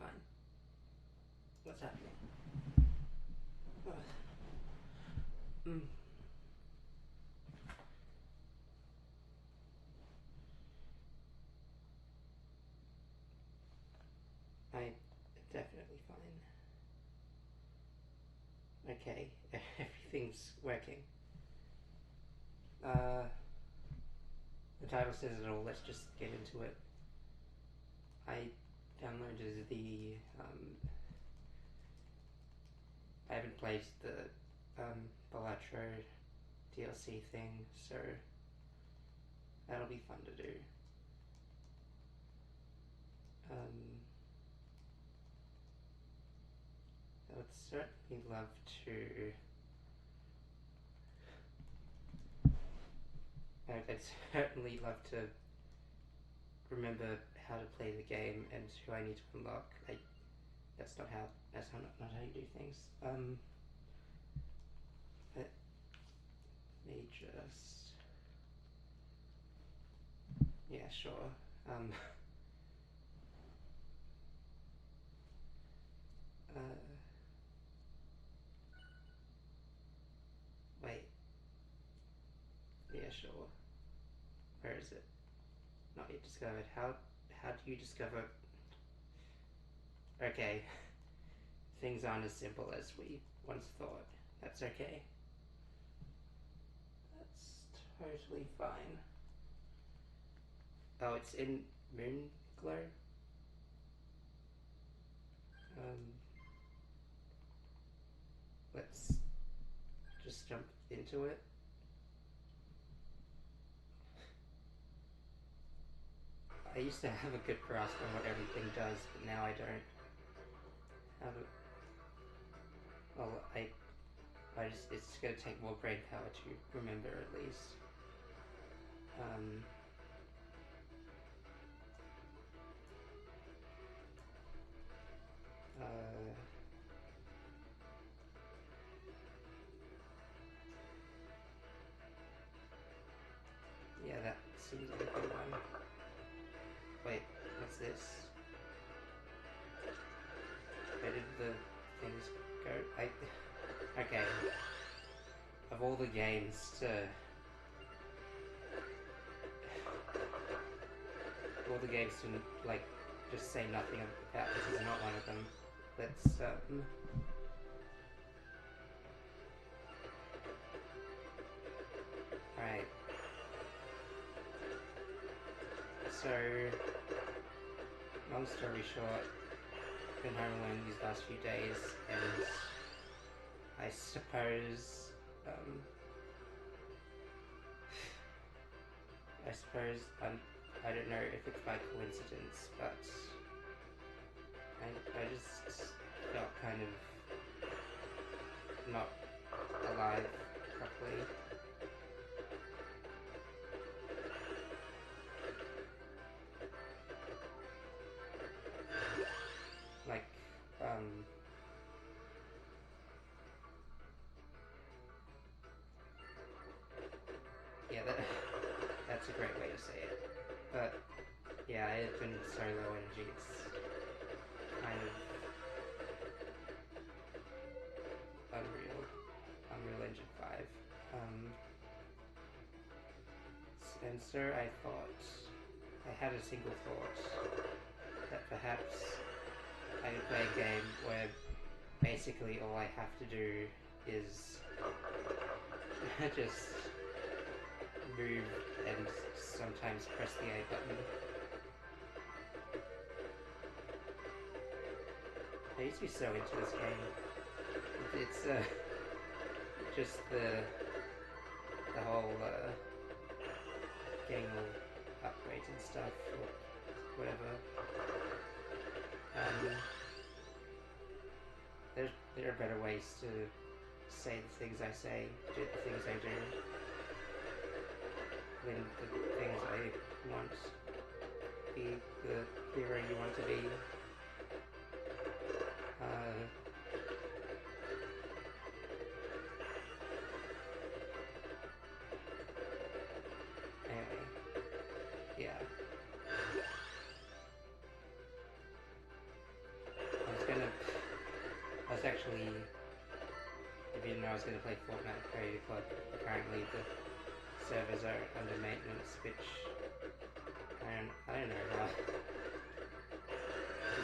fine. What's happening? Mm. I'm definitely fine. Okay, everything's working. The title says it all, let's just get into it. I downloaded the, I haven't played the balatro DLC thing, so that'll be fun to do. I would certainly love to. I'd certainly love to remember how to play the game and who I need to unlock. That's not how you do things. Let me just. Yeah, sure. Wait. Yeah, sure. Where is it? Not yet discovered. How do you discover? Okay. Things aren't as simple as we once thought. That's okay. That's totally fine. Oh, it's in Moonglow? Let's just jump into it. I used to have a good grasp on what everything does, but now I don't have it. Well, it's gonna take more brain power to remember at least. Yeah, that seems like a good one. Wait, what's this? Where did the things go? Okay. Of all the games to... all the games to, like, just say nothing about, this is not one of them. Let's, Alright. So, long story short, been home alone these last few days, and I suppose, I don't know if it's by coincidence, but I just felt kind of not alive properly. Like, yeah, that's a great way to say it. But, yeah, I've been so low energy, it's kind of Unreal Engine 5. And so I had a single thought, that perhaps I could play a game where basically all I have to do is just move and sometimes press the A button. I used to be so into this game. It's just the whole getting all upgrades and stuff or whatever. There are better ways to say the things I say, do the things I do, than the things I want. Be the hero you want to be. Anyway, yeah. I was going to play Fortnite Creator Club. Apparently the servers are under maintenance, which I don't know how.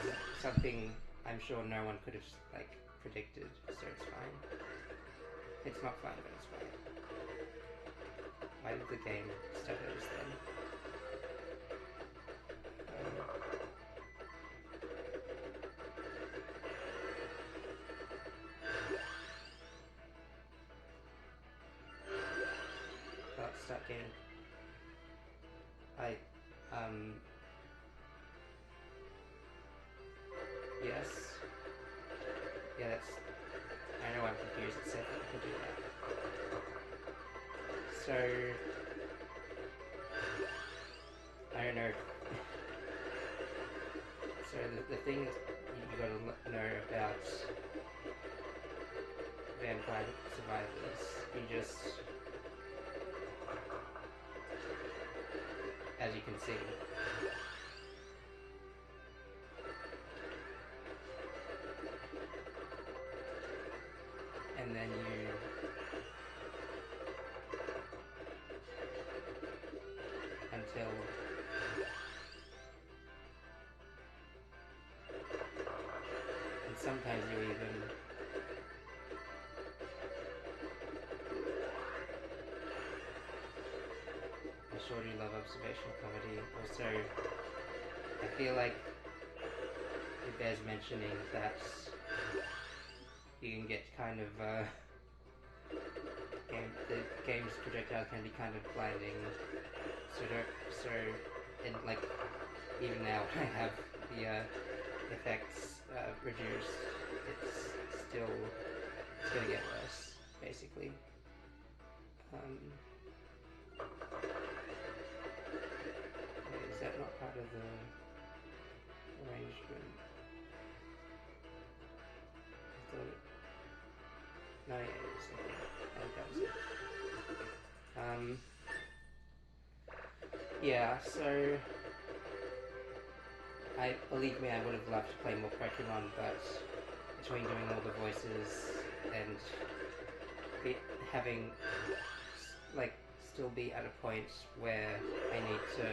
This is something I'm sure no one could have like predicted, so it's fine. It's not fun, but it's fine. Why did the game stutter just then? Let's start getting. Yes. Yeah, that's. I know I'm confused. It said that I could do that. So. I don't know. So the thing you gotta know about Vampire Survivors, you just, as you can see, and then you until and sometimes you even I sure do love observational comedy. Also, I feel like it bears mentioning that you can get kind of the game's projectiles can be kind of blinding. So and like even now when I have the effects reduced, it's gonna get worse basically. Wait, is that not part of the arrangement? I thought it. No, yeah, it is. Okay. I think that was it. Yeah, so believe me, I would have loved to play more Pokemon, but between doing all the voices and having like still be at a point where I need to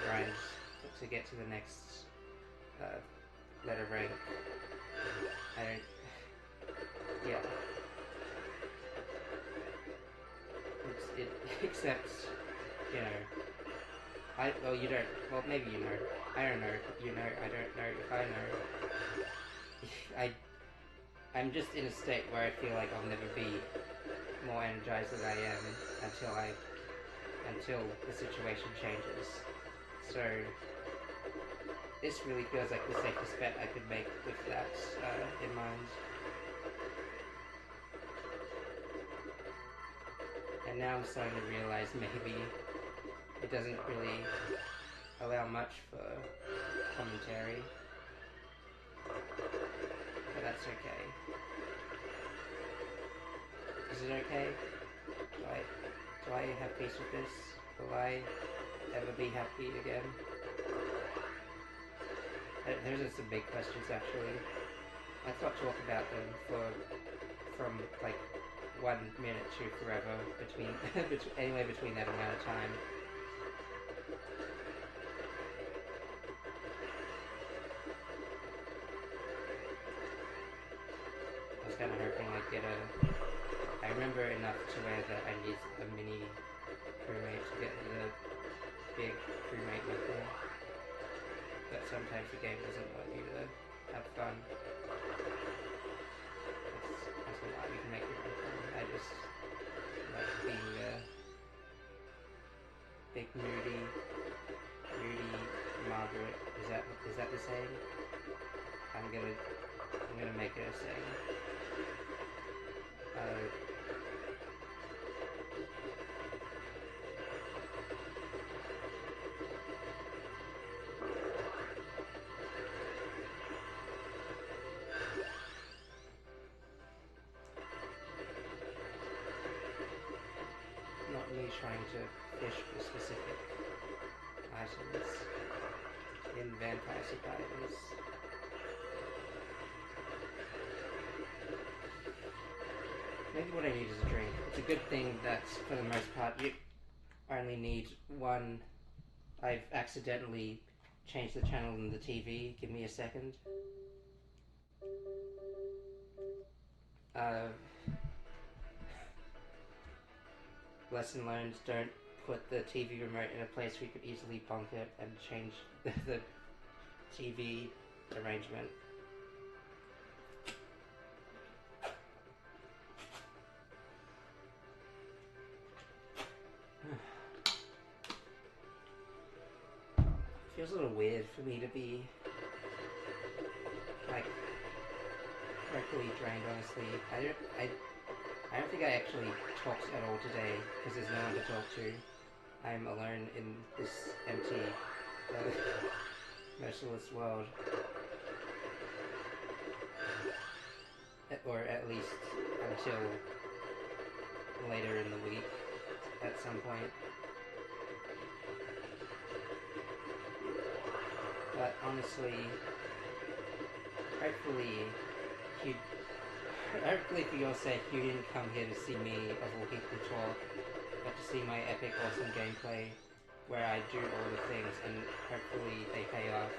grind to get to the next letter rank. I don't. Yeah. Except, you know, well, you don't, well, maybe you know, I don't know, you know, I don't know if I know. I'm just in a state where I feel like I'll never be more energized than I am until the situation changes. So, this really feels like the safest bet I could make with that in mind. And now I'm starting to realize maybe it doesn't really allow much for commentary. But that's okay. Is it okay? Do I have peace with this? Will I ever be happy again? Those are some big questions actually. Let's not talk about them from like 1 minute to forever, anywhere between that amount of time. I was kind of hoping I'd get I remember enough to where that I need a mini crewmate to get the big crewmate with me. But sometimes the game doesn't want you to have fun. That's a lot, you can make your own fun. I just like being a big moody Margaret. Is that the saying? I'm gonna make it a saying. Not me trying to fish for specific items in Vampire Survivors. maybe what I need is a drink. It's a good thing that, for the most part, you only need one. I've accidentally changed the channel in the TV. Give me a second. Uh, lesson learned, don't put the TV remote in a place where you could easily bonk it and change the TV arrangement. Feels a little weird for me to be like vocally drained, honestly. I don't think I actually talked at all today because there's no one to talk to. I'm alone in this empty, merciless world. Or at least until later in the week at some point. But honestly, hopefully for your sake, you didn't come here to see me of all people talk, but to see my epic, awesome gameplay, where I do all the things, and hopefully they pay off.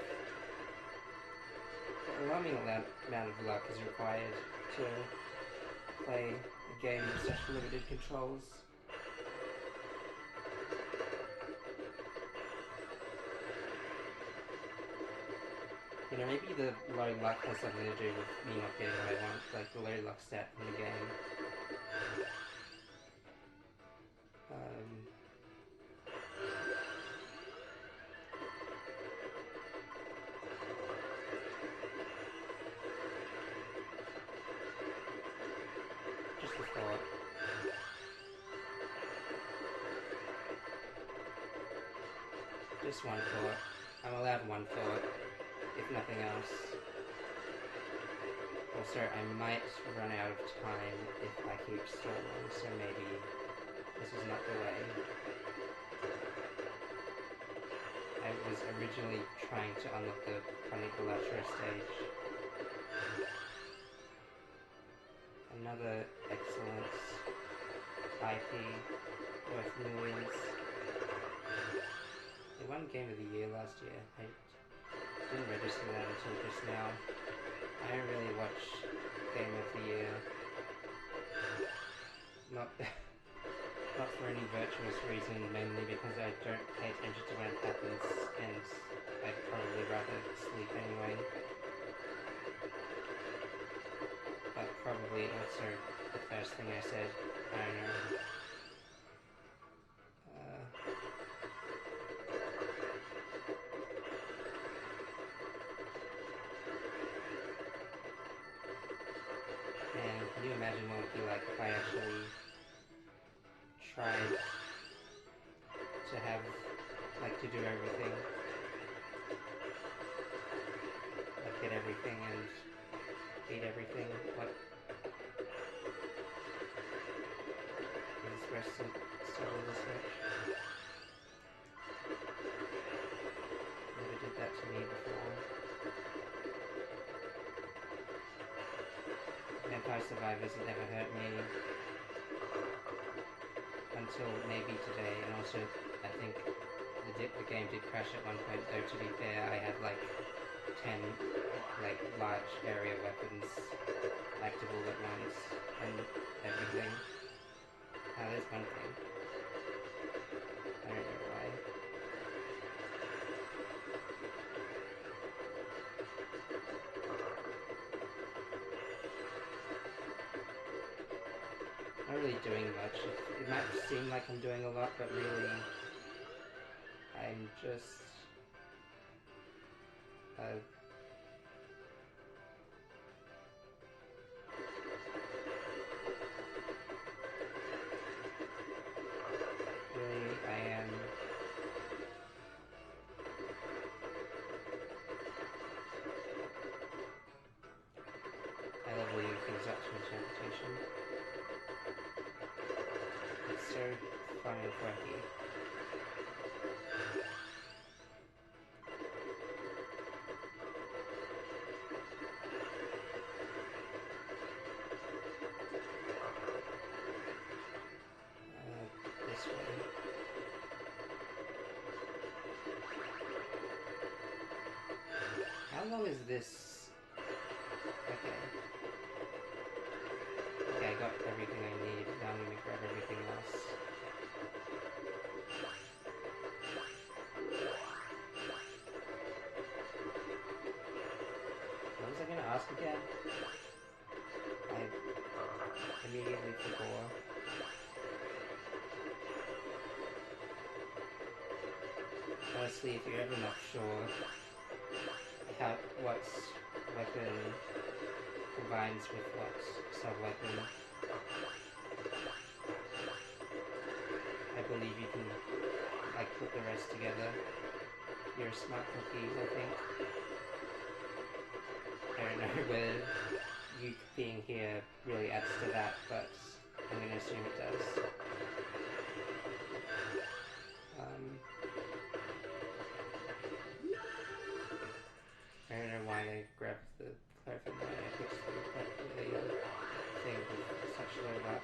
An alarming amount of luck is required to play a game with such limited controls. You know, maybe the low luck has something to do with me not getting what I want, like the low luck stat in the game. Just a thought. Just one thought. I'm allowed one thought, if nothing else. Also, I might run out of time if I keep stalling, so maybe this is not the way. I was originally trying to unlock the funny balatro stage. Another excellent IP worth millions. They won Game of the Year last year. I didn't register that until just now. I don't really watch Game of the Year. Not for any virtuous reason, mainly because I don't pay attention to when it happens, and I'd probably rather sleep anyway. But probably also the first thing I said, I don't know. Man, can you imagine what it would be like if I actually tried to have, like, to do everything? Like, get everything and beat everything? What? Is this rest still in this much? Never did that to me before. Vampire Survivors have never hurt me until maybe today, and also I think the game did crash at one point, though to be fair I had like 10 like large area weapons active all at once and everything. Now there's one thing. I don't know why. Not really doing much. It might seem like I'm doing a lot, but really, I'm just really, I am I love leaving things up to interpretation. It's so fun and quirky. How long is this? Okay. Okay, I got everything I need. Now I'm gonna grab everything else. What was I gonna ask again? I immediately forgot. Honestly, if you're ever not sure what weapon combines with what sub-weapon, I believe you can like put the rest together. You're a smart cookie, I think. I don't know whether you being here really adds to that, but I'm gonna assume it does. I don't know why I grabbed the clarifying line. I fixed the thing with such low luck.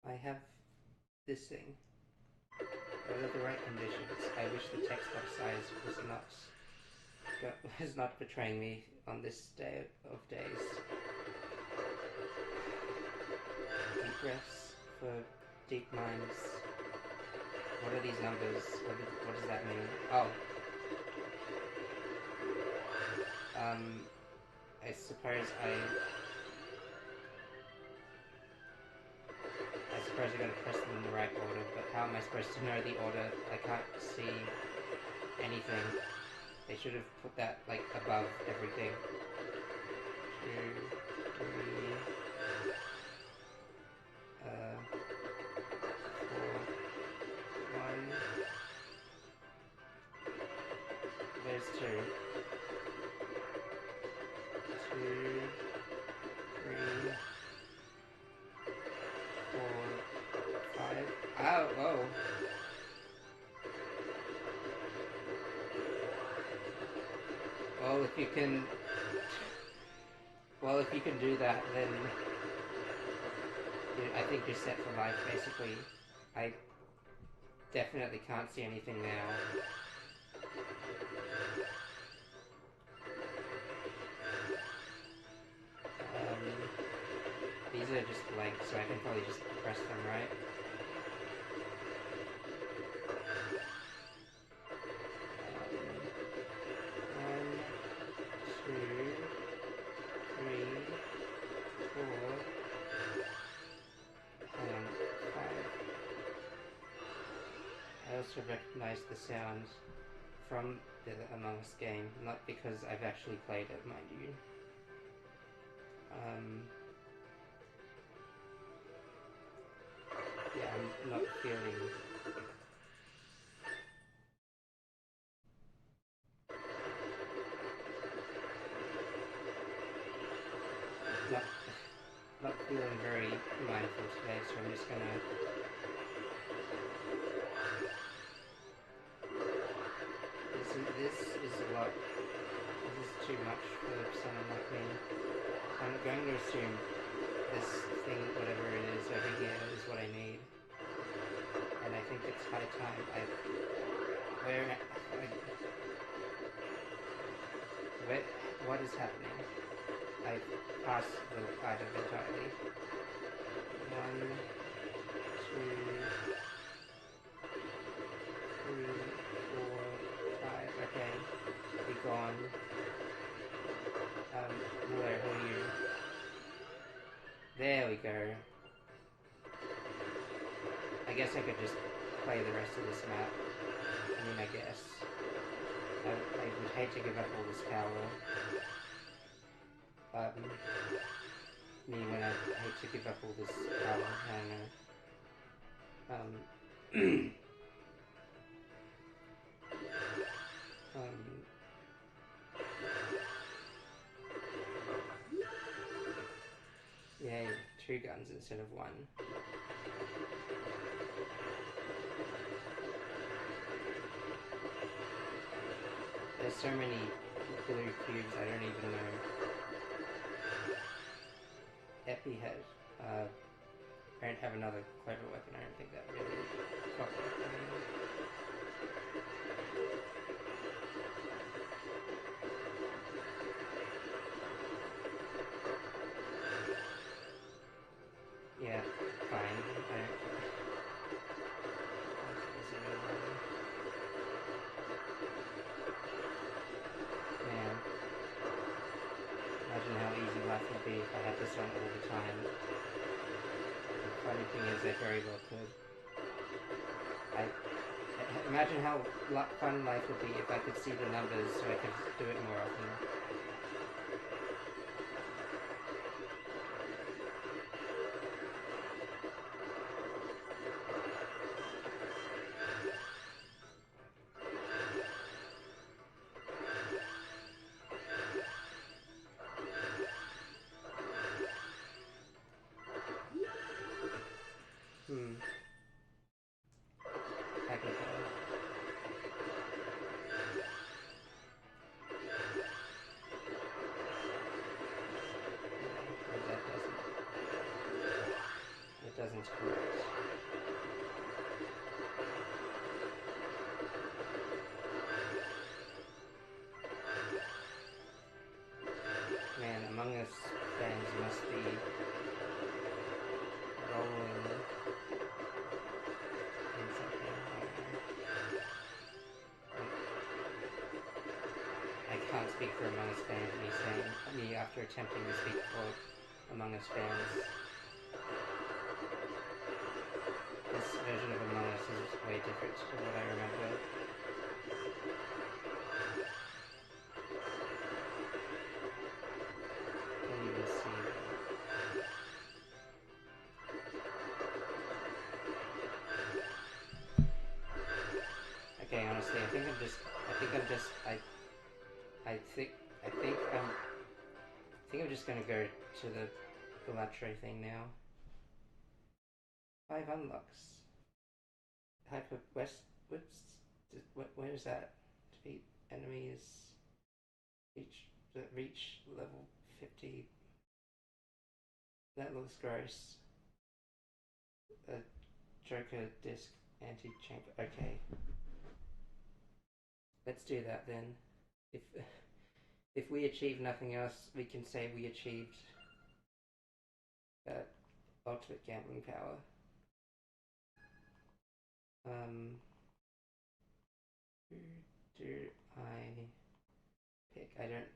I have this thing. Under the right conditions, I wish the text box size was not betraying me on this day of days. Deep breaths for deep minds. What are these numbers? What does that mean? Oh. I suppose I gotta press them in the right order, but how am I supposed to know the order? I can't see anything. They should have put that, like, above everything. 2, 3, 4, 1. There's 2. 2, 3, 4, 5. Ow! Whoa! Well, if you can do that, then I think you're set for life, basically. I definitely can't see anything now. These are just blank, so I can probably just press them, right? I also recognize the sound from the Among Us game, not because I've actually played it, mind you. Yeah, I'm not feeling... Not feeling very mindful today, so I'm just gonna... This is a lot. This is too much for someone like me. I'm going to assume this thing, whatever it is over here, is what I need. And I think it's high time what is happening? I've passed the item entirely. 1, 2, 3, 4, 5. Okay, be gone. Hello, who are you? There we go. I guess I could just play the rest of this map. I mean, I guess. I would hate to give up all this power. Me when I hate to give up all this power, I don't know. Yay, 2 guns instead of 1. so many blue cubes, I don't even know. Epi had, I don't have another clever weapon, I don't think that really fucked up anything. Yeah, fine. Man, imagine how easy life would be if I had this on all the time. The funny thing is, I very well could. Imagine how fun life would be if I could see the numbers so I could do it more often. Doesn't correct. Man, Among Us fans must be rolling in something. I can't speak for Among Us fans, me after attempting to speak for Among Us fans. This version of Among Us is way different to what I remember. Can't even see them. Okay, honestly, I think I'm just gonna go to the balatro thing now. 5 unlocks. Hyper westwards. Where is that? Defeat enemies. Reach level 50. That looks gross. A Joker disc anti-chamber. Okay. Let's do that then. If we achieve nothing else, we can say we achieved that ultimate gambling power. Who do I pick? I don't.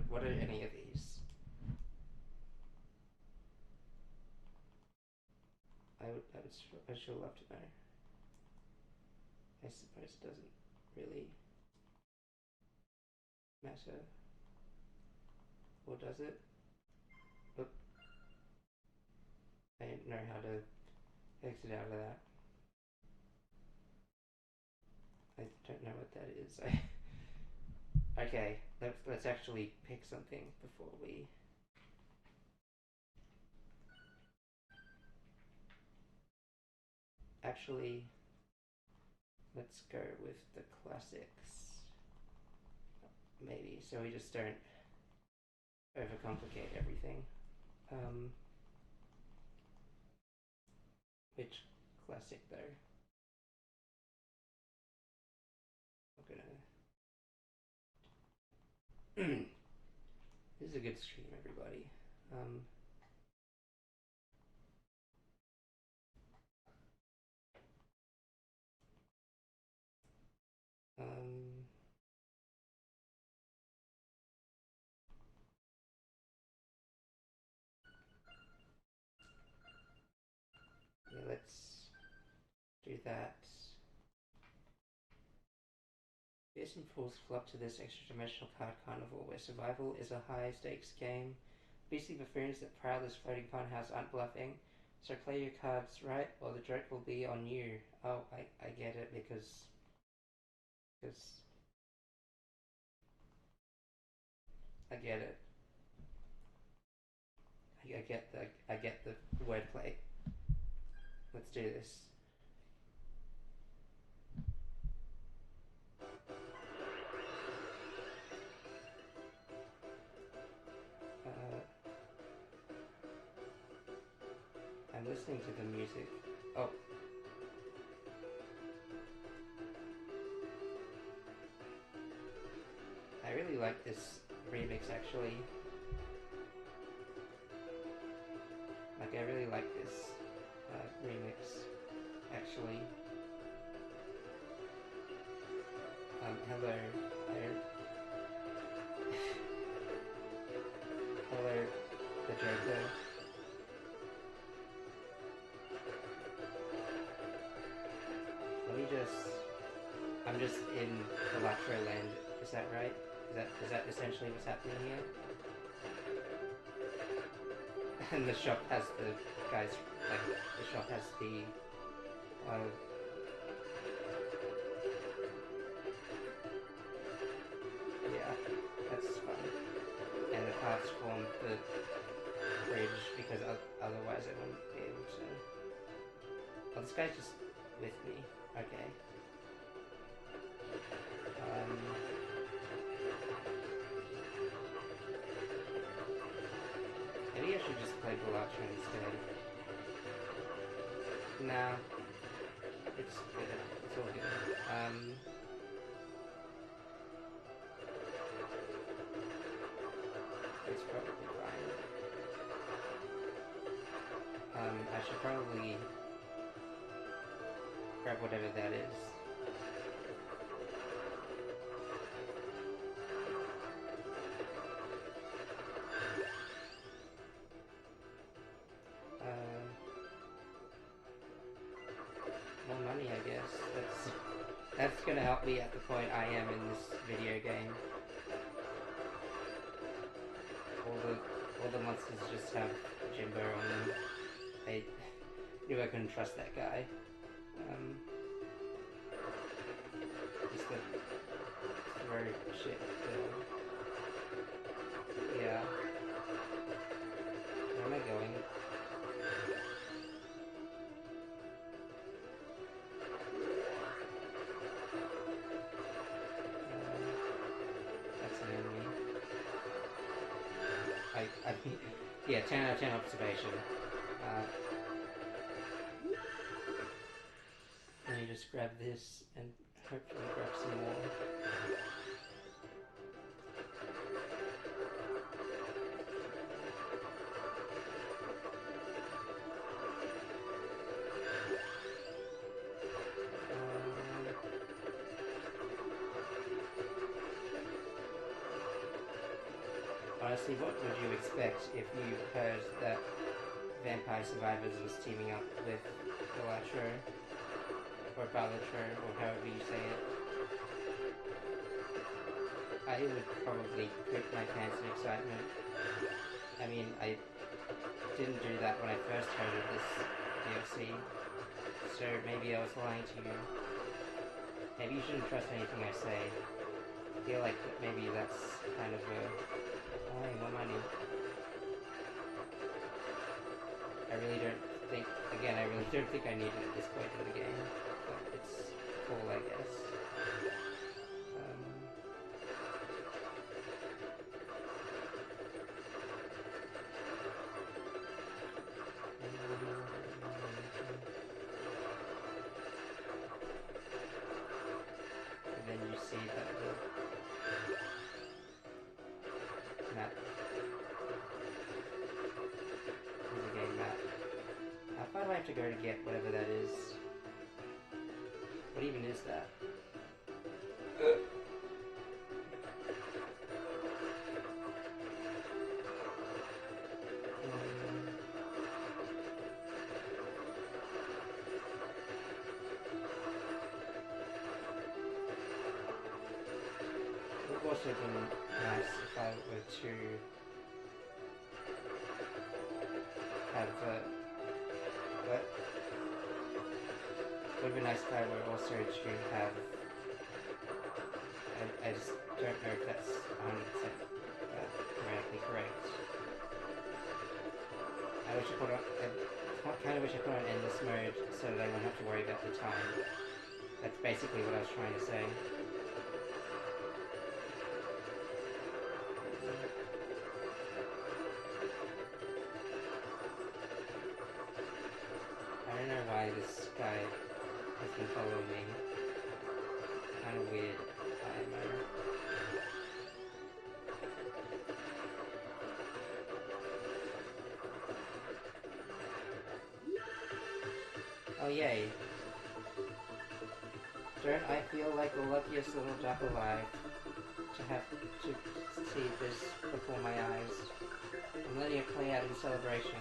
What are any of these? I sure love to know. I suppose it doesn't really matter. Or does it? Oop. I don't know how to exit out of that. I don't know what that is. Okay, let's actually pick something before we. Actually, let's go with the classics. Maybe, so we just don't overcomplicate everything. Which classic though? I'm gonna. This is a good stream, everybody. Yeah, let's do that. Fearsome Fools flock to this extra-dimensional card carnival where survival is a high-stakes game. Beastly buffoons that prowl this floating fun house aren't bluffing, so play your cards right or the joke will be on you. Oh, I get it because I get it. I get the wordplay. Let's do this. listening to the music. Oh. I really like this remix actually. Like, I really like this remix actually. Hello. Hello, the Joker. I'm just in balatro land, is that right? Is that essentially what's happening here? And the shop has the guys, like, the shop has the, yeah, that's fun. And the carts form the bridge, because otherwise I wouldn't be able to. Oh, this guy's just with me. Okay. Maybe I should just play balatro instead. Nah. It's good. It's all good. It's probably fine. I should probably grab whatever that is. More money, I guess. That's gonna help me at the point I am in this video game. All the monsters just have Jimbo on them. I knew I couldn't trust that guy. Just the very shit. Yeah. Where am I going? That's an enemy. I mean, yeah, 10 out of 10 observation. Let me just grab this and hopefully grab some more. Honestly, what would you expect if you heard that Vampire Survivors was teaming up with balatro, or balatro, or however you say it? I would probably poop my pants in excitement. I mean, I didn't do that when I first heard of this DLC, so maybe I was lying to you. Maybe you shouldn't trust anything I say. I feel like maybe that's kind of a... Oh, hey, more money. I really don't think I need it at this point in the game, but it's cool, I guess. And then you see that the map. There's a game map. How far do I have to go to get whatever that is? What even is that? It would also been nice if I were to have what? It would be nice if I were also to have... I just don't know if that's 100% grammatically correct. I kind of wish I put on endless mode so that I won't have to worry about the time. That's basically what I was trying to say. why this guy has been following me. Kind of weird, I know. Oh yay. Don't I feel like the luckiest little duck alive to have to see this before my eyes. I'm letting it play out in celebration.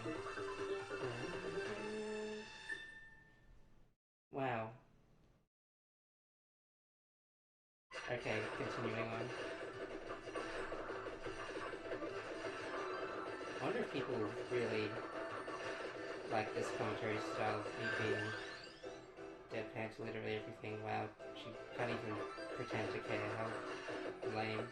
Wow. Okay, continuing on. I wonder if people really like this commentary style of me being deadpan to literally everything. Wow, she can't even pretend to care. How lame.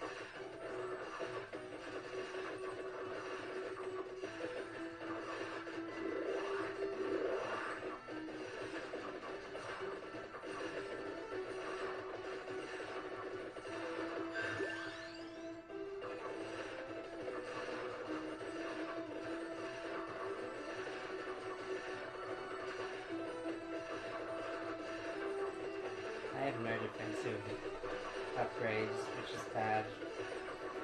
I have no defensive upgrades, which is bad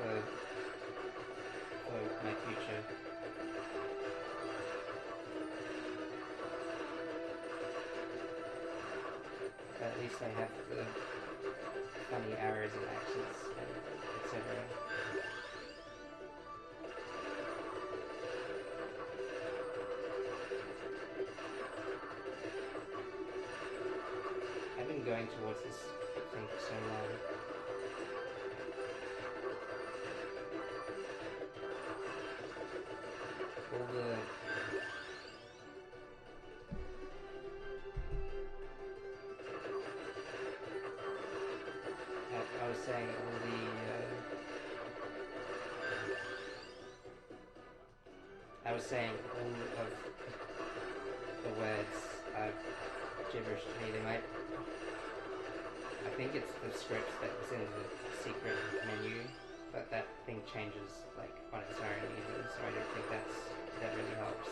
for my future. But at least I have the funny arrows and axes, and etc. I've been going towards this thing for so long. All the... I was saying all the... I was saying all of the words are gibberish to me. They might... I think it's the script that was in the secret menu, but that thing changes like on its own even, so I don't think that really helps.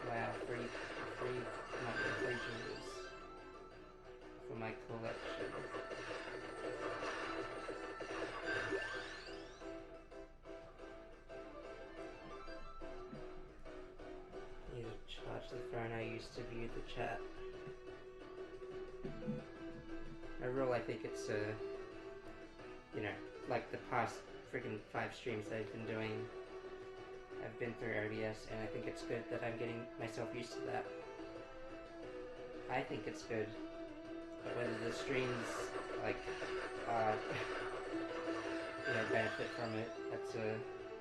Wow, free jewels for my collection. Charge the phone. I used to view the chat. Overall, I think it's you know, like the past freaking 5 streams that I've been doing, I've been through OBS, and I think it's good that I'm getting myself used to that. I think it's good, but whether the streams like you know, benefit from it, that's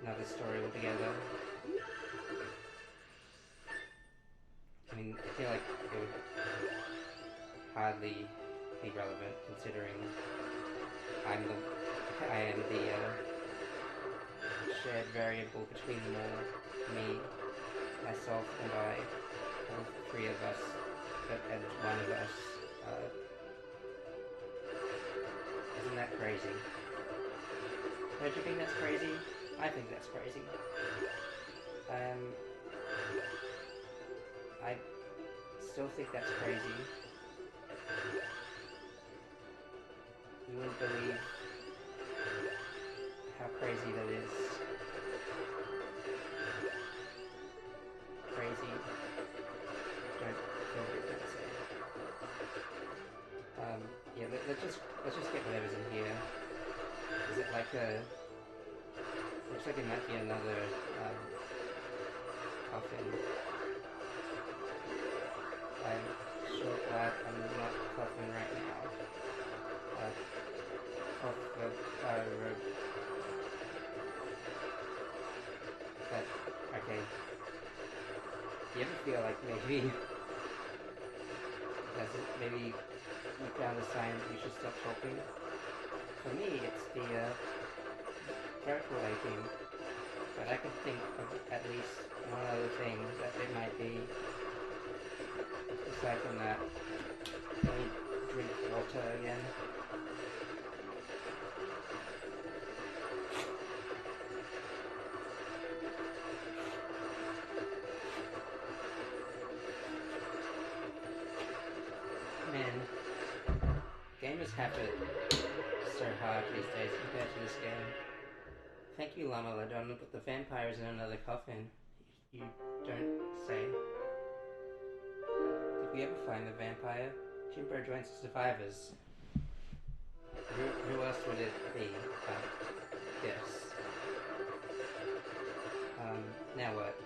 another story altogether. I mean, I feel like it would hardly be relevant considering I am the shared variable between me, myself, and I, all 3 of us, and one of us. Isn't that crazy? Don't you think that's crazy? I think that's crazy. I still think that's crazy. You wouldn't believe how crazy that is. Crazy. Don't feel what you're gonna say. Yeah, let's just get whatever's in here. Is it like a... Looks like it might be another coffin. I'm sure glad I'm not coughing right now. But, okay. Do you ever feel like maybe maybe you found a sign that you should stop talking? For me, it's the throat aching. But I can think of at least one other thing that it might be. Aside from that, let me drink water again. just have it so hard these days compared to this game. Thank you, Llama Ladon, but the vampire is in another coffin. You don't say. If we ever find the vampire, Jimbo joins the survivors. Who else would it be? Yes. Now what?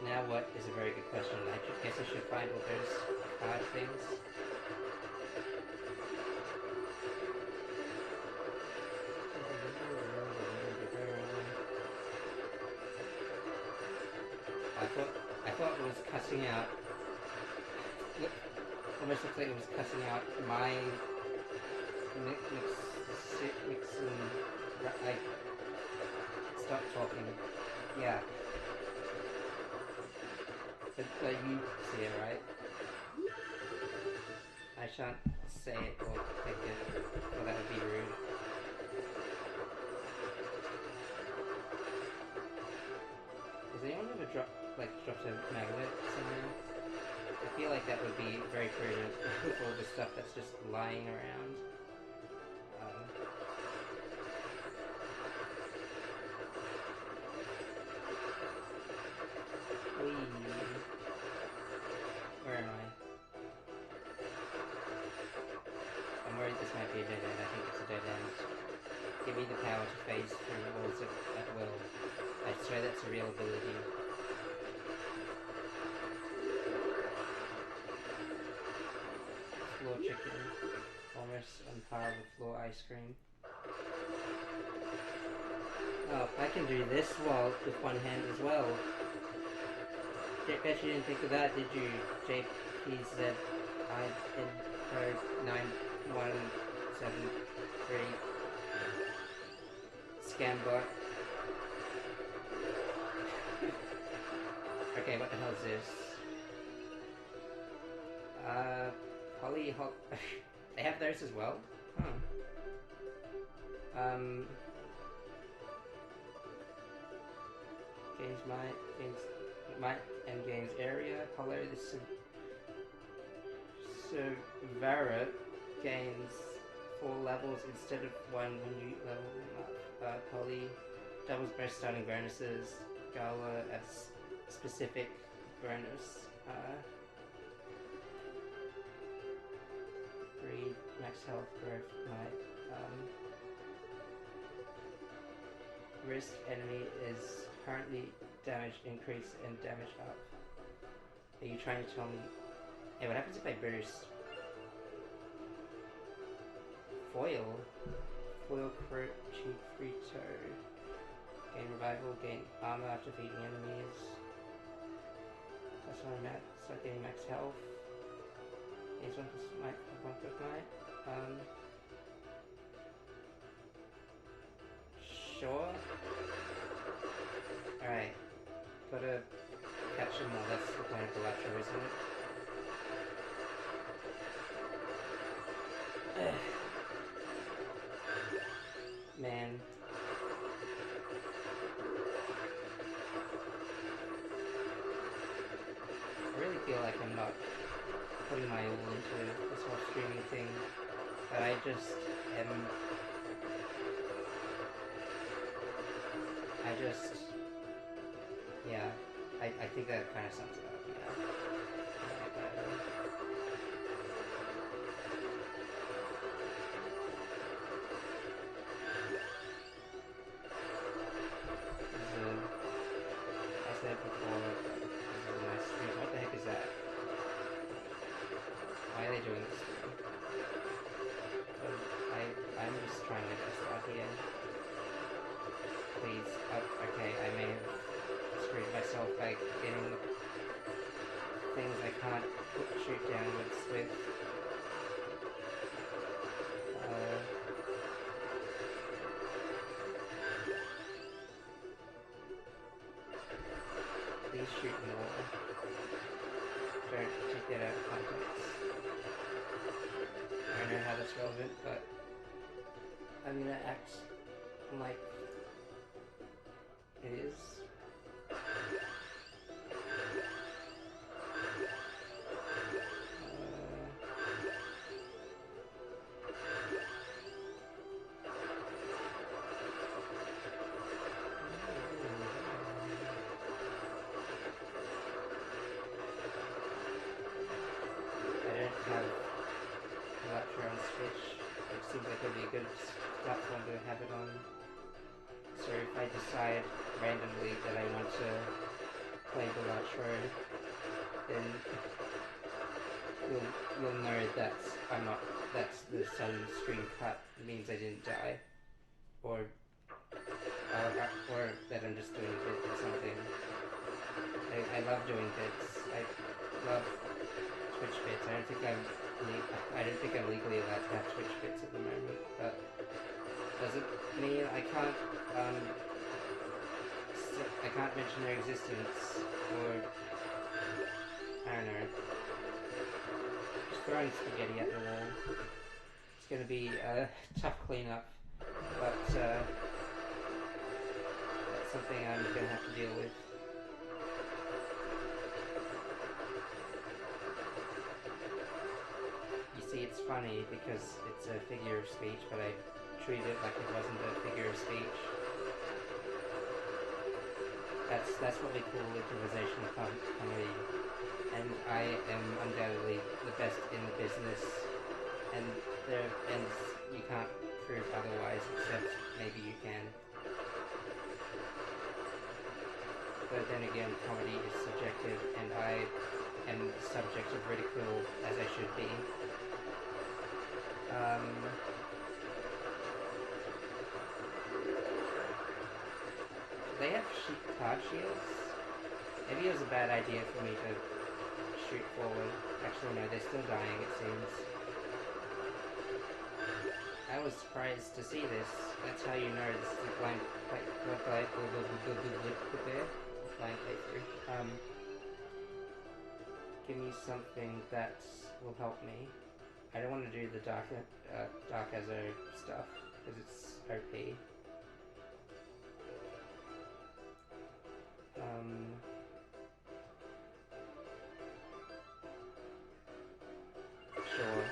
Now what is a very good question. I guess I should find all those card things. I thought it was cussing out. Look, almost looks like it was cussing out my Nixon. Like, stop talking. Yeah. But you see it, right? I shan't say it or think it, or that would be rude. Has anyone ever dropped a magnet somewhere? I feel like that would be very prudent with all the stuff that's just lying around. Where am I? I'm worried this might be a dead end. I think it's a dead end. Give me the power to phase through walls at will. I swear that's a real ability. Floor chicken. Almost on par with floor ice cream. Oh, I can do this while with one hand as well. Bet you didn't think of that, did you? JPZ code 9173 Scambot. Okay, what the hell is this? Holly. They have those as well? Huh. Games might and gains area. Hollow the Savara gains 4 levels instead of 1 when you level them up. Poly doubles most starting bonuses. Gala adds specific bonus. Breed max health growth might. Risk enemy is currently damage increase and damage up. Are you trying to tell me? Hey, what happens if I burst? Foil cheat free toe. Gain revival, gain armor after beating enemies. That's what I'm at. Start getting max health. Gains 1 plus might. Sure. Alright. Gotta catch them all. That's the point of balatro, isn't it? Man. I really feel like I'm not putting my all into this whole streaming thing. But I just am... yeah, I think that kind of sums it up, yeah. I said before, this is a nice stream. What the heck is that? Why are they doing this to me? I'm just trying my best out here. Please, okay, I may have screwed myself by getting things I can't shoot downwards with. Please shoot more. Don't take that out of context. I don't know how that's relevant, but I'm gonna act like it is. seems like it'd be a good platform to have it on. So if I decide randomly that I want to play balatro, then you'll know that's the sudden screen cut means I didn't die, or that I'm just doing a bit or something. I love doing bits. I love Twitch bits. I don't think I'm legally allowed to have Twitch bits at the moment, but doesn't mean I can't mention their existence, or I don't know. Just throwing spaghetti at the wall. It's gonna be a tough cleanup, but that's something I'm gonna have to deal with. You see, it's funny because it's a figure of speech, but I treat it like it wasn't a figure of speech. That's what we call improvisational comedy, and I am undoubtedly the best in the business, and you can't prove otherwise, except maybe you can. But then again, comedy is subjective, and I am the subject of ridicule, as I should be. They have card shields? Maybe it was a bad idea for me to shoot forward. Actually, no, they're still dying, it seems. I was surprised to see this. That's how you know this is a blind playthrough. Give me something that will help me. I don't want to do the Dark Azo stuff, because it's OP. Sure,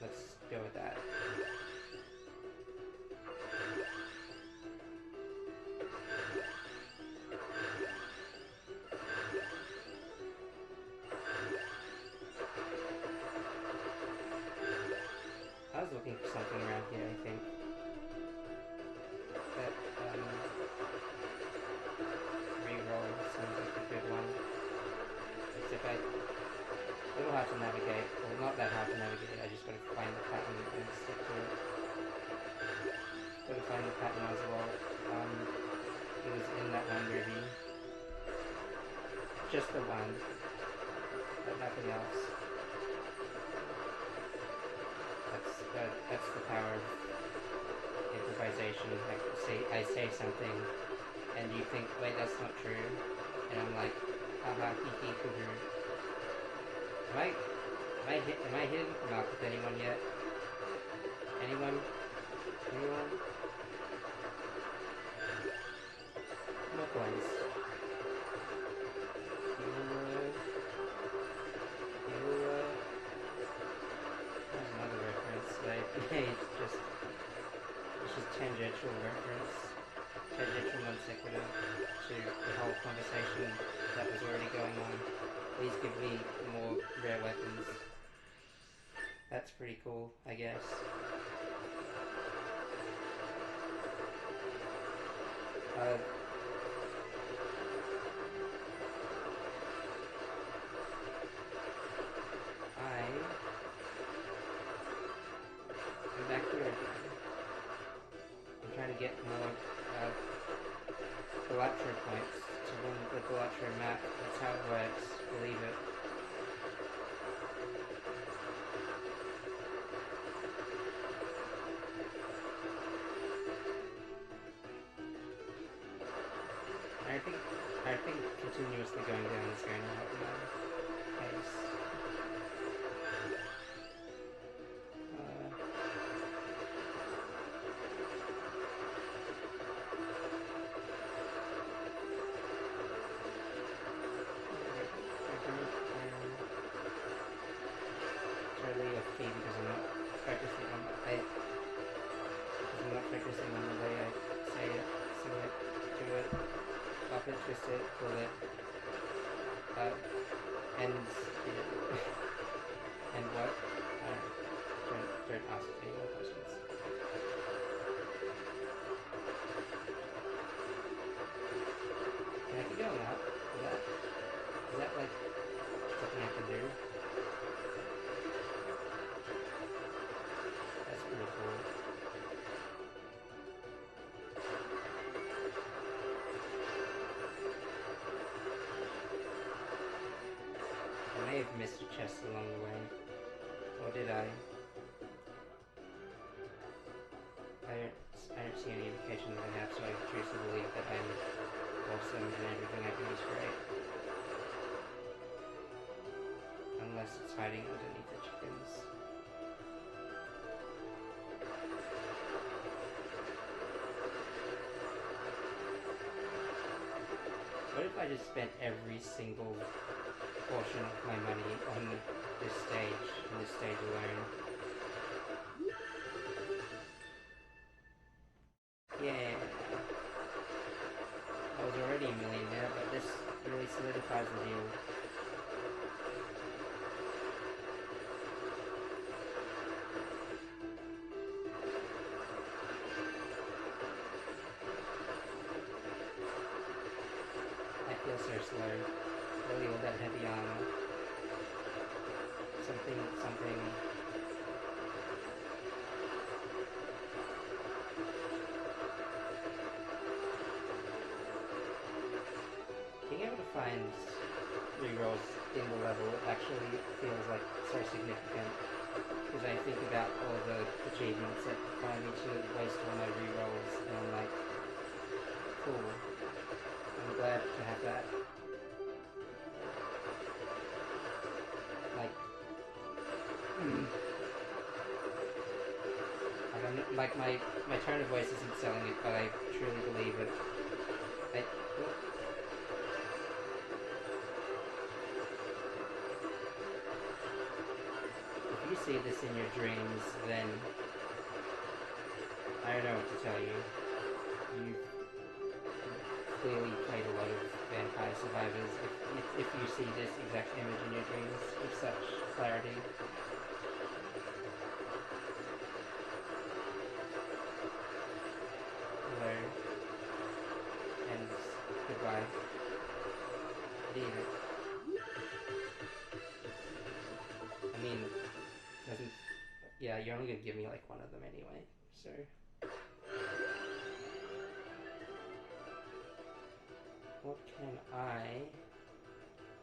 let's go with that. I was looking for something around here, I think. That, reroll sounds like a good one. Except a little hard to navigate. Well, not that hard to navigate, I just gotta find the pattern and stick to it. Gotta find the pattern as well. It was in that one movie. Just the one. But nothing else. That's the power of improvisation. I say something, and you think, wait, that's not true, and I'm like, haha, hee hee, hoo hoo. Am I hitting the mark with anyone yet? Anyone? Anyone? No coins. There's another reference that I made. It's just tangential reference. Tangential non sequitur to the whole conversation that was already going on. Please give me more rare weapons. That's pretty cool, I guess. I'm back here again. I'm trying to get more balatro points to win the balatro map. That's how it works. Believe it. I think continuously going down is going to help my pace. Totally off key because I'm not focusing on the way I say it, sing it, do it, pop it, twist it, pull it, and what? don't ask any more questions. Can I keep going up? Is that like something I can do? That's pretty cool. I may have missed a chest along the way. Or did I? I don't see any indication that I have, so I choose to believe that I'm awesome and everything I do is great. Unless it's hiding underneath the chickens. What if I just spent every single portion of my money on this stage alone? Yeah. I was already a millionaire, but this really solidifies the deal. I feel so slow. Really all that heavy armor. Something. Being able to find rerolls in the level actually feels like so significant, because I think about all the achievements that require me to waste all my rerolls, and I'm like, cool. I'm glad to have that. Like, my tone of voice isn't selling it, but I truly believe it. If you see this in your dreams, then I don't know what to tell you. You've clearly played a lot of Vampire Survivors. If you see this exact image in your dreams with such clarity. Hello. And goodbye. Leave it. I mean, doesn't... Yeah, you're only gonna give me like one of them anyway, so... What can I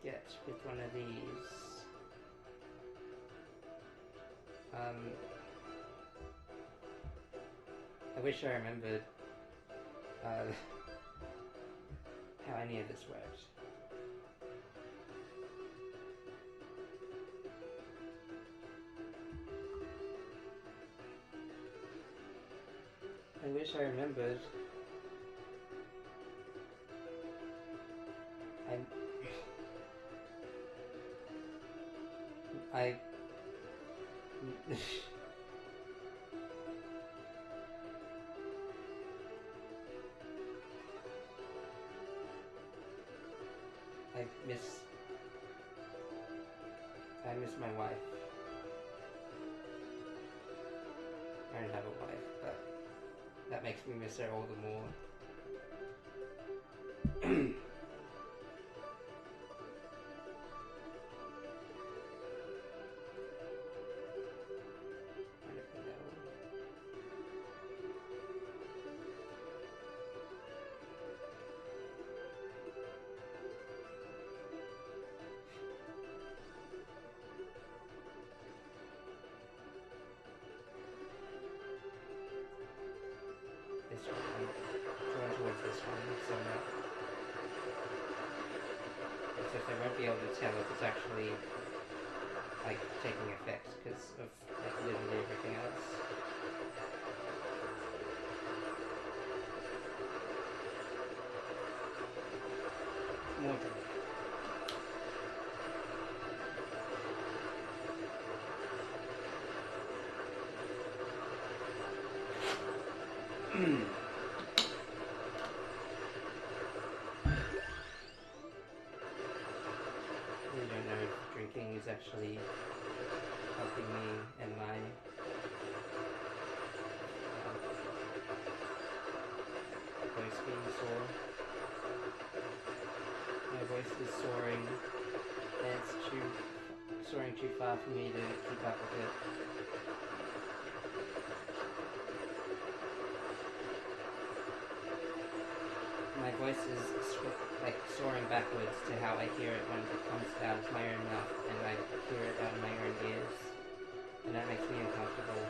get with one of these? I wish I remembered how any of this worked. I wish I remembered. I miss my wife. I don't have a wife, but that makes me miss her all the more. This one, I'm going towards this one, so except I won't be able to tell if it's actually like taking effect because of like literally everything else. More drink. I don't know if drinking is actually helping me and my is soaring, and it's soaring too far for me to keep up with it. My voice is like soaring backwards to how I hear it when it comes out of my own mouth, and I hear it out of my own ears, and that makes me uncomfortable.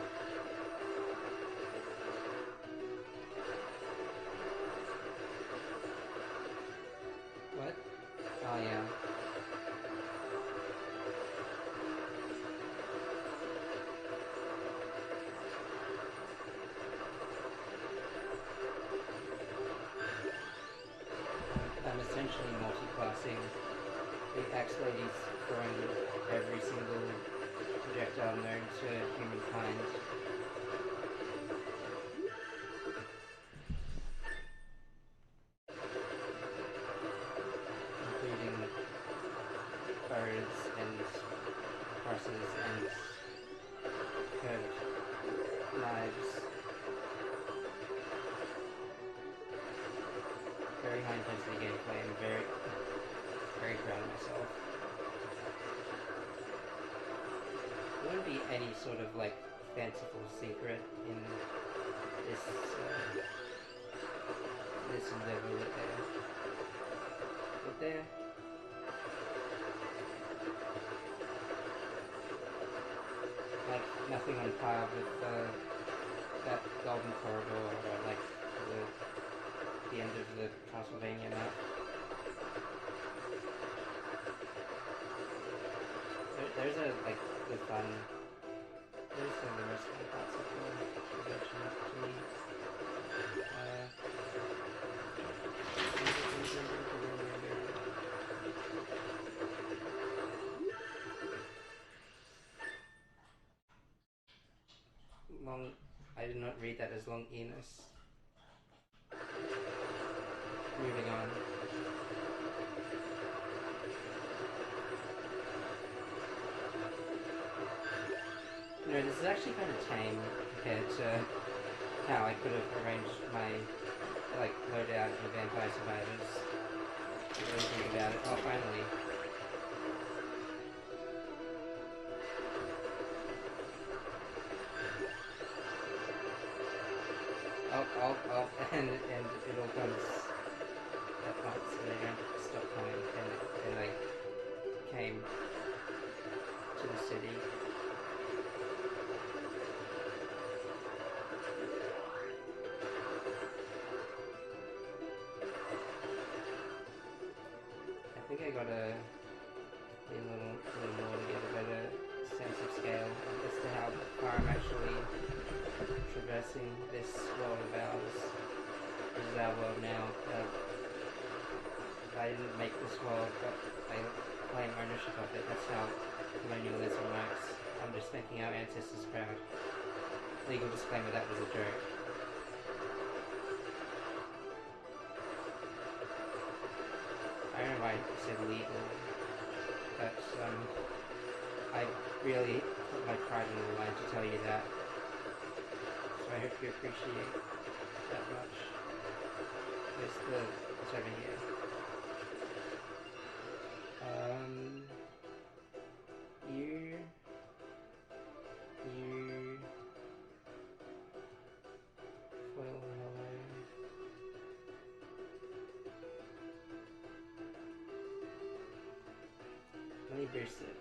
What? Oh yeah. I'm essentially multi-classing. The axe lady's throwing every single projectile known to humankind. Including birds and horses and curved knives. Very high intensity gameplay. I'm very proud of myself. There wouldn't be any sort of like fanciful secret in this this endeavor, would there? Would there? Like nothing on par with that golden corridor, or like the end of the Castlevania map. There's the fun. There's the most fun parts of the adventure to me. I did not read that as long Enos. Moving on. You know, this is actually kind of tame compared to how I could have arranged my, like, loadout in Vampire Survivors. I really think about it. Oh, finally. Oh, and it all comes at once, and they don't stop coming, and I came to the city. I think I gotta be a little more to get a better sense of scale as to how far I'm actually traversing this world of ours. This is our world now. I didn't make this world, but I claim ownership of it. That's how colonialism works. I'm just making our ancestors proud. Legal disclaimer, that was a joke. I don't know why I said legal, but I really put my pride on the line to tell you that. So I hope you appreciate that much. It's over here. You foil hello. Let me boost it.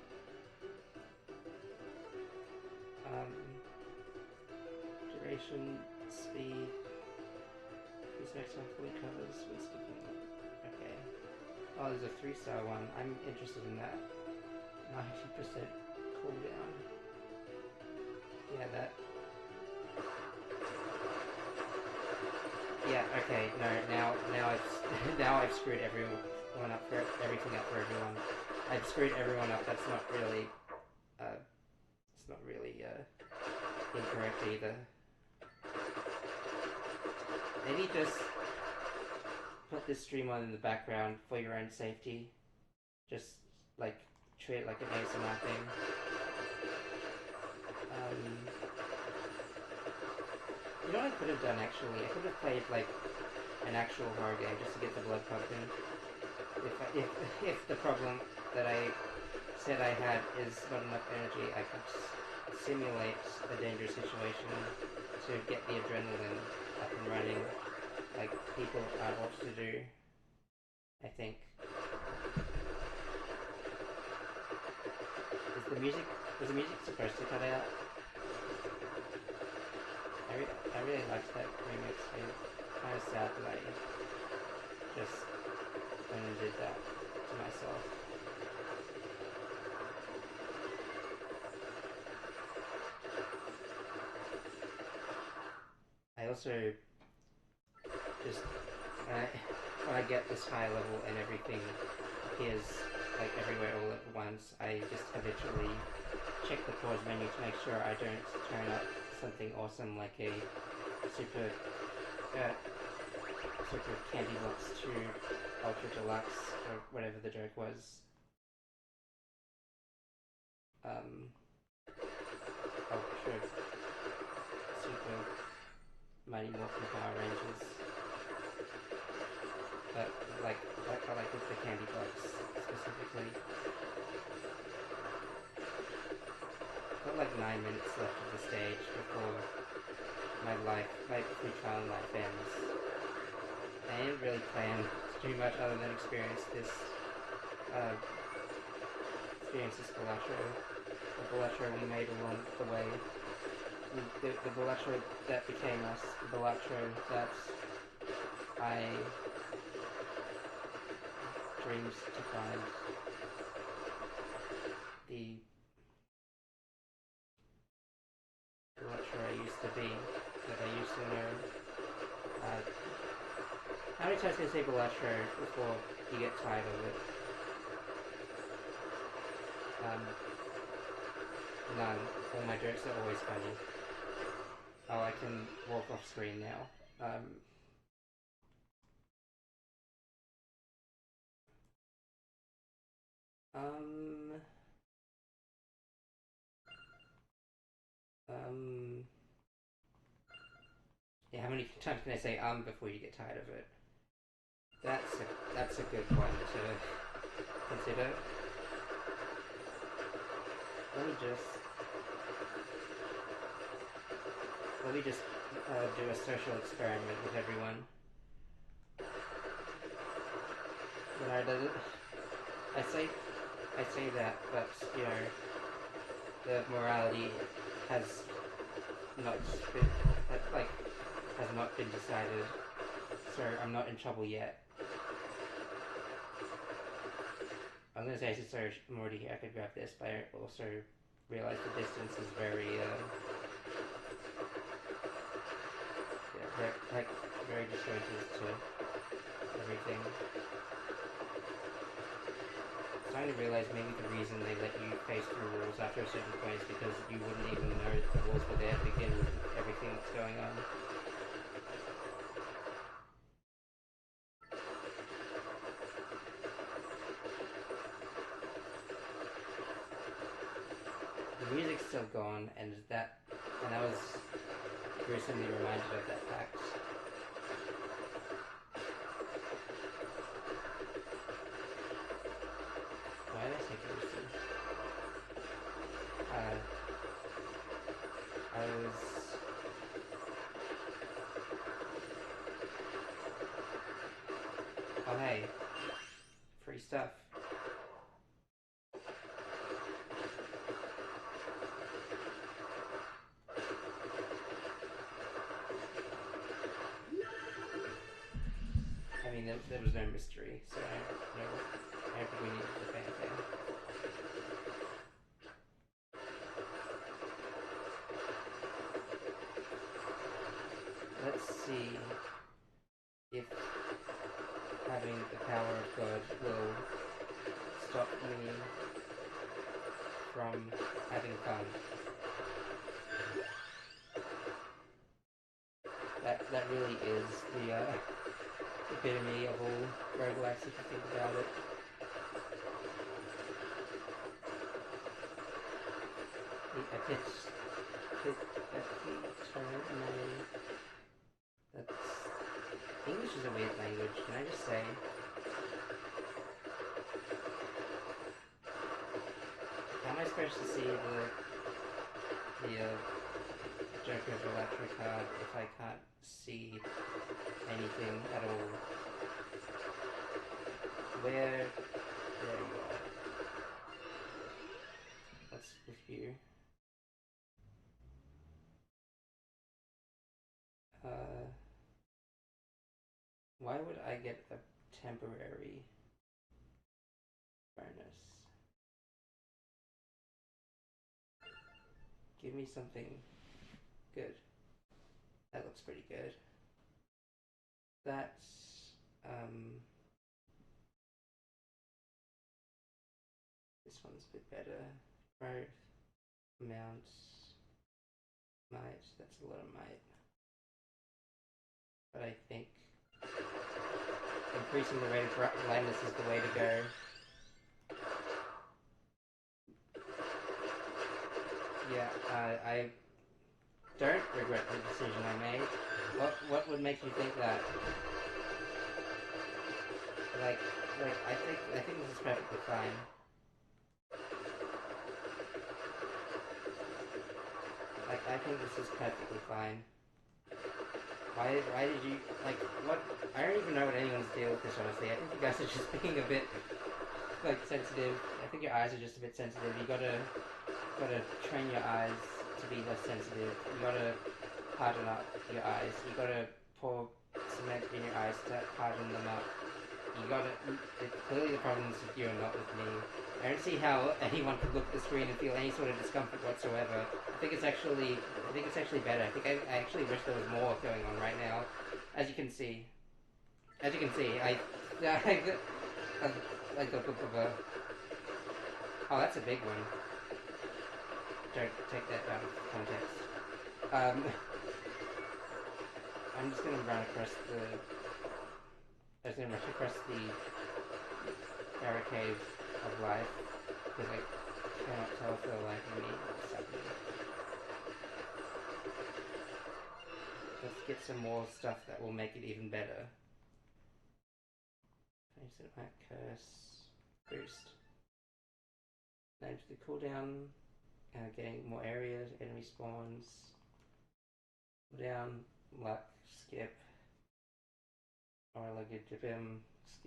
Duration, speed. This next one fully covers when sticking. Okay. Oh, there's a 3-star one. I'm interested in that. 90% cooldown. Yeah, that. Yeah. Okay. No. Now I've screwed everything up for everyone. I've screwed everyone up. That's not really. It's not really incorrect either. Maybe just put this stream on in the background for your own safety. Just like treat it like an ASMR thing. You know what I could have done actually? I could have played like an actual horror game just to get the blood pumping. if the problem that I said I had is not enough energy, I could simulate a dangerous situation to get the adrenaline up and running, like people are ought to do, I think. Was the music supposed to cut out? I really liked that remix. It's kind of sad that I just went and did that to myself. I also just when I get this high level and everything appears like everywhere all at once, I just habitually check the pause menu to make sure I don't turn up something awesome like a super candy box to ultra deluxe or whatever the joke was. Ultra super Mighty Morphin Power Rangers. But like with the candy box specifically. Got like 9 minutes left of the stage before my free trial life ends. I didn't really plan to do much other than experience this balatro. The balatro we made along the way. The balatro that became us. The balatro that I dreams to find. The balatro I used to be, that I used to know. How many times can I say balatro before you get tired of it? None. All my jokes are always funny. Oh, I can walk off screen now. Yeah, how many times can I say before you get tired of it? That's a good one to consider. Let me just do a social experiment with everyone. When I does it, I say that, but you know, the morality has not been has not been decided, so I'm not in trouble yet. I was gonna say since I'm already here, I could grab this, but I also realize the distance is very very disjointed to everything. I'm starting to realize maybe the reason they let you face through walls after a certain point is because you wouldn't even know the walls were there to begin with everything that's going on. The music's still gone, and I was gruesomely reminded of that fact. Why did I say gruesome? I was... Oh hey, free stuff. I mean, there was no mystery, so I don't think we needed the fanfare. Let's see if having the power of God will stop me from having fun. That really is the epitome of all roguelikes if you think about it. The epitome. That's... English is a weird language, can I just say? supposed to see the Joker balatro card if I can't see anything at all? Where? There you are. What's with you? Why would I get a temporary bonus? Give me something good. That looks pretty good. That's this one's a bit better. Growth, amount, might. That's a lot of might. But I think increasing the rate of blindness is the way to go. Yeah, I don't regret the decision I made. What would make you think that? Like I think this is perfectly fine. Like I think this is perfectly fine. Why did you like what? I don't even know what anyone's deal with this, honestly. I think you guys are just being a bit like sensitive. I think your eyes are just a bit sensitive. You gotta train your eyes to be less sensitive. You gotta harden up your eyes. You gotta pour cement in your eyes to harden them up. You gotta. Clearly, the problem is with you and not with me. I don't see how anyone could look at the screen and feel any sort of discomfort whatsoever. I think it's actually better. I think I actually wish there was more going on right now. As you can see, I oh, that's a big one. Don't take that out of context. I'm just gonna run across the. I was gonna rush across the barricade of life because I cannot tell for the life of me what's happening. Let's get some more stuff that will make it even better. Cinematic curse boost. Manage the cooldown. Getting more areas, enemy spawns. Cooldown, luck, skip. Or like a dip him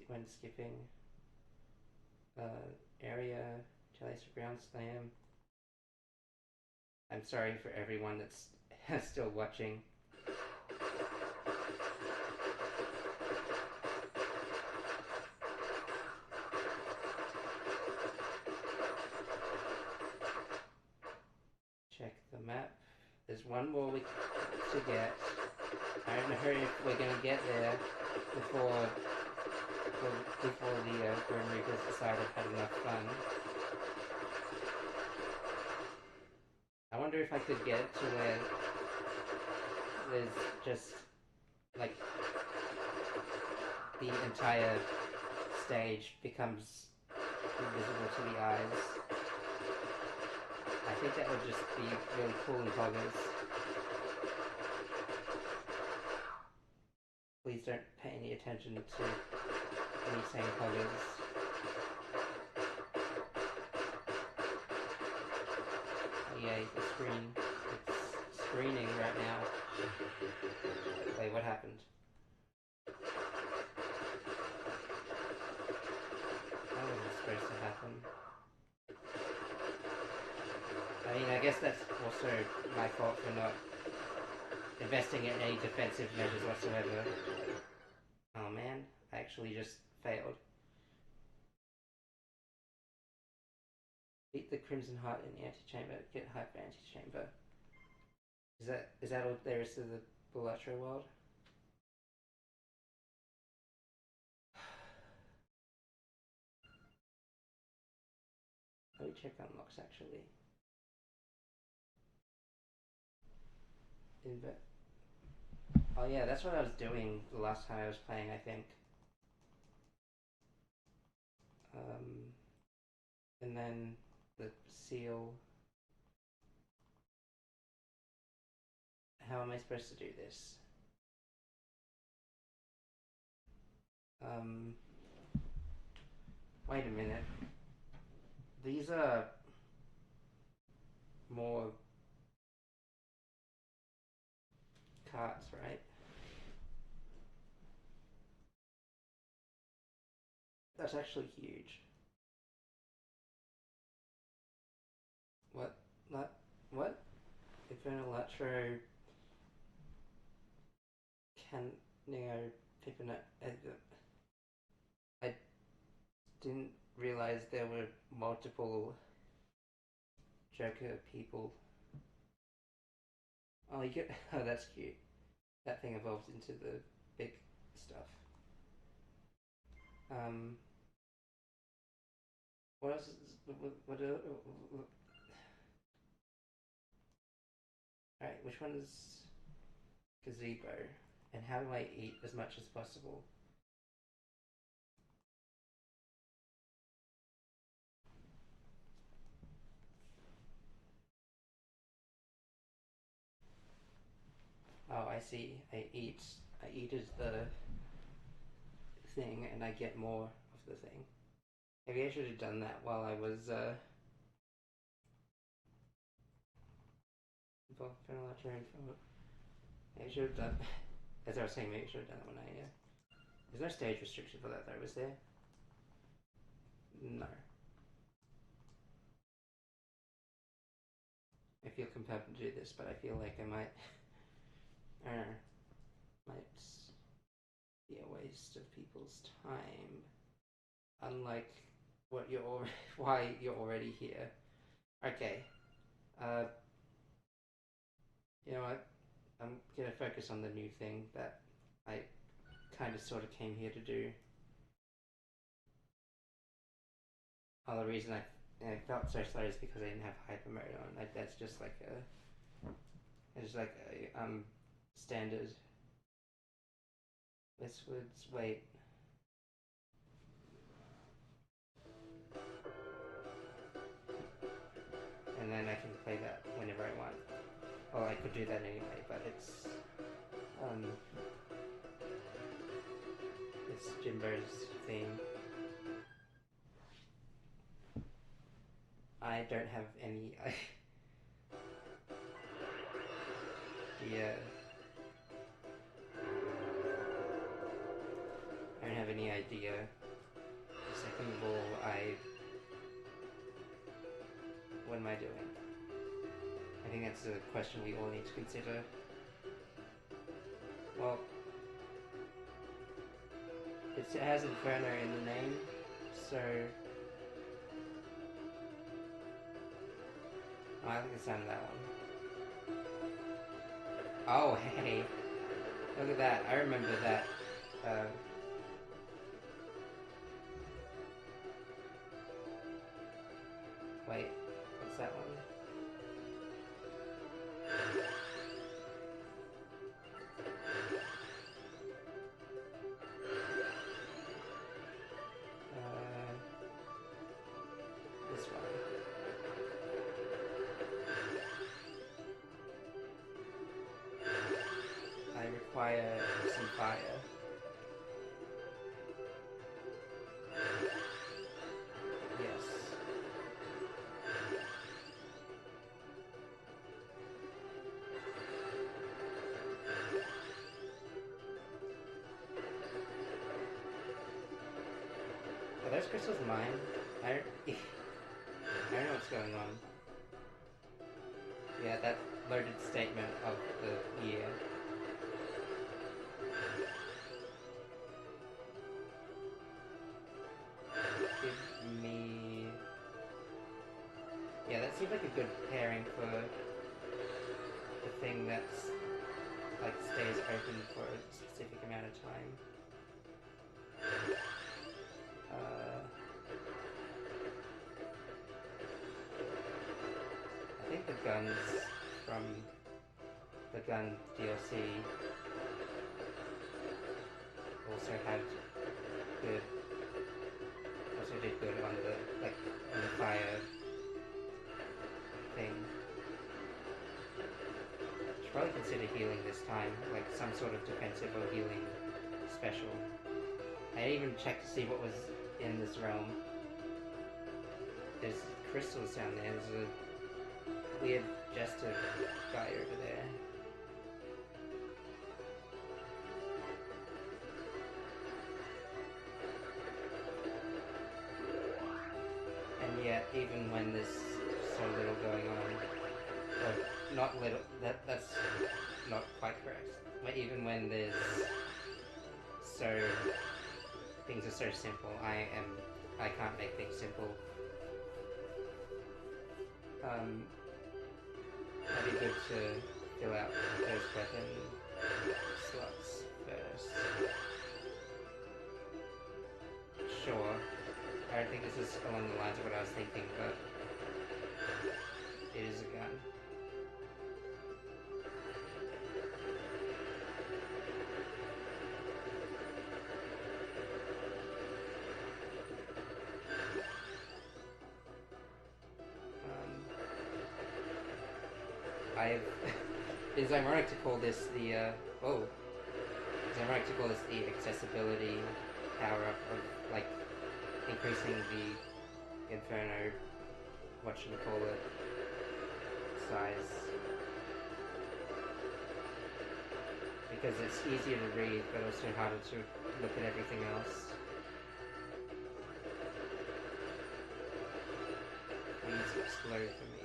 when skipping. Area, chalice for ground slam. I'm sorry for everyone that's still watching. Check the map. There's one more to get. I don't know if we're gonna get there before the Grim Reapers decide I've had enough fun. I wonder if I could get it to where there's just like the entire stage becomes invisible to the eyes. I think that would just be really cool in poggers. Please don't pay any attention to me saying poggers. Oh yay, the screen. It's screening right now. Wait, what happened? That wasn't supposed to happen. I mean, I guess that's also my fault for not investing in any defensive measures whatsoever. Oh man, I actually just failed. Beat the Crimson Heart in the antechamber, get hyper antechamber. Is that all there is to the balatro world? Let me check unlocks actually. Oh yeah, that's what I was doing the last time I was playing, I think. And then the seal. How am I supposed to do this? Wait a minute. These are more cards, right? That's actually huge. What? Not what? If an balatro can pick I didn't realize there were multiple Joker people. Oh, you get. Oh, that's cute. That thing evolves into the big stuff. Um, what else? Alright, which one is gazebo? And how do I eat as much as possible? Oh, I see. I eat. I eat as the thing, and I get more of the thing. Maybe I should have done that while I was I should have done. As I was saying, maybe I should have done it when I. There's no stage restriction for that, though, was there? No. I feel compelled to do this, but I feel like I might. I don't know. Might be a waste of people's time. Unlike what you're already, why you're already here. Okay. You know what? I'm gonna focus on the new thing that I kind of sort of came here to do. Oh, the reason I felt so slow is because I didn't have hyper mode on. That's just like it's like a standard. Westwards, wait. And then I can play that whenever I want. Well, I could do that anyway, but it's Jimbo's theme. I don't have any idea. I don't have any idea. Second of all, what am I doing? I think that's a question we all need to consider. Well, it has Inferno in the name, so... Oh, I like the sound of that one. Oh, hey! Look at that, I remember that. Wait, what's that one? This one. I require some fire. Yes. Are those crystals mine? I don't know what's going on. Yeah, that loaded statement of the year. Give me... Yeah, that seems like a good pairing for the thing that's like stays open for a specific amount of time. I think the guns from the gun DLC also had good, also did good on the fire thing. Should probably consider healing this time, like some sort of defensive or healing special. I didn't even check to see what was in this realm. There's crystals down there. There's a weird jester guy over there. And yet, even when there's so little going on, or not little, that's not quite correct. But even when there's things are so simple, I can't make things simple. It'd be good to fill out those weapon slots first. Sure. I don't think this is along the lines of what I was thinking, but it is a gun. It's ironic to call this the, it's ironic to call this the accessibility power-up of, like, increasing the Inferno, size. Because it's easier to read, but also harder to look at everything else. Please explode for me.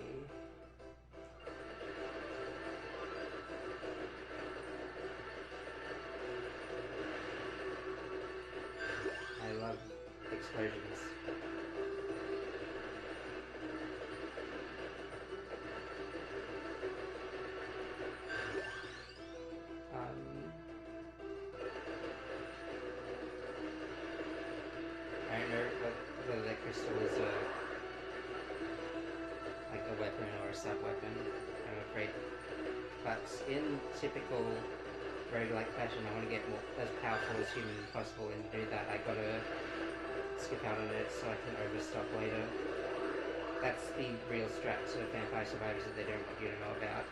I love explosions. I don't know whether that crystal is like a weapon or a sub-weapon, I'm afraid. But in typical roguelike fashion, I want to get as powerful as humanly possible, and to do that I gotta skip out on it so I can overstock later. That's the real strat to Vampire Survivors that they don't want you to know about,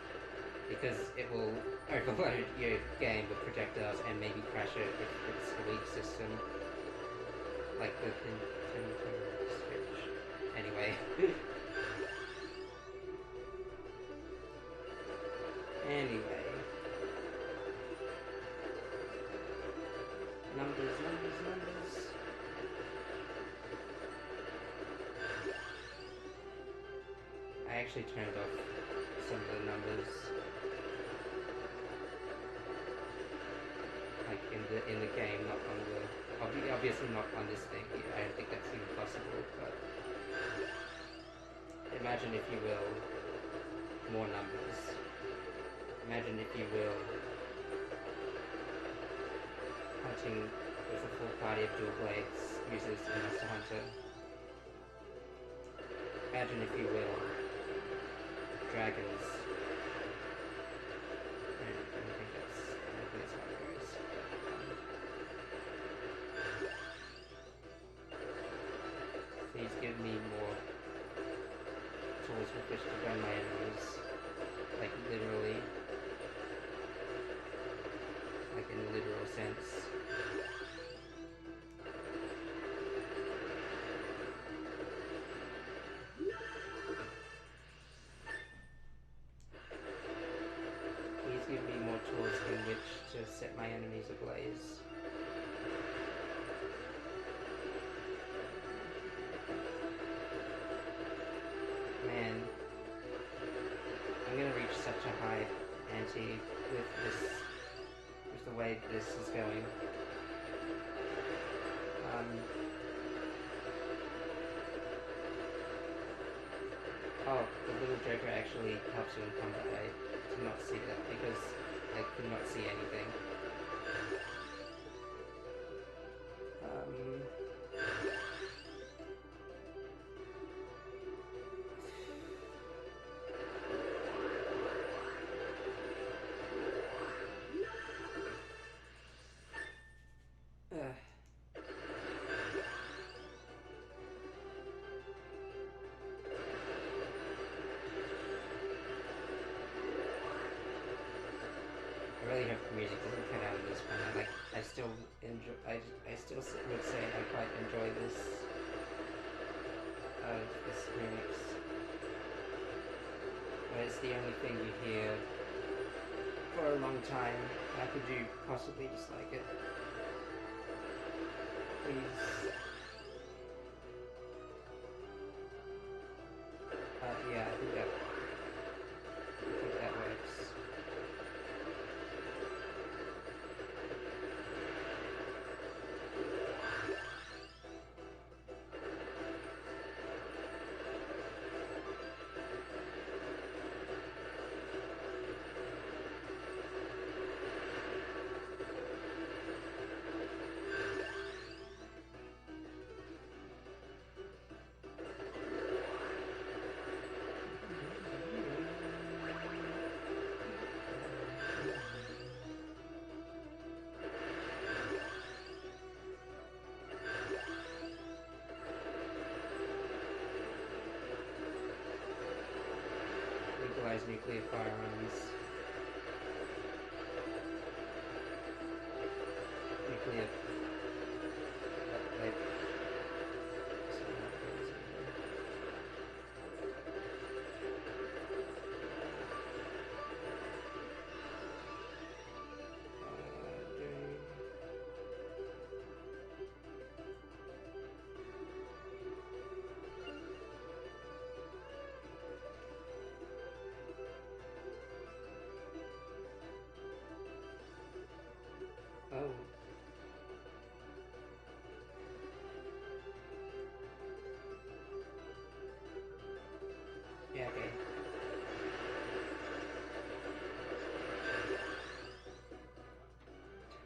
because it will overload your game with projectiles and maybe crash it if it's a weak system. Like the switch. Anyway. Anyway. Numbers. I actually turned off some of the numbers. Like in the game, not on the... Obviously not on this thing. I don't think that's even possible, but... Imagine, if you will, more numbers. Imagine, if you will, hunting with a full party of dual blades users in Monster Hunter. Imagine, if you will, dragons. I don't think that's how it goes. Please give me more tools with which to burn my enemies. Like, literally. Like, in a literal sense. Please give me more tools in which to set my enemies ablaze. Man, I'm gonna reach such a high ante with the way this is going. Oh, the little Joker actually helps you in combat. I did not see that because I could not see anything. I really hope the music doesn't cut out of this one. I still enjoy. I still would say I quite enjoy this remix. But it's the only thing you hear for a long time. How could you possibly dislike it? Please. Yeah, I think that works. Legalize nuclear firearms. Nuclear. Like. Oh. Yeah, okay.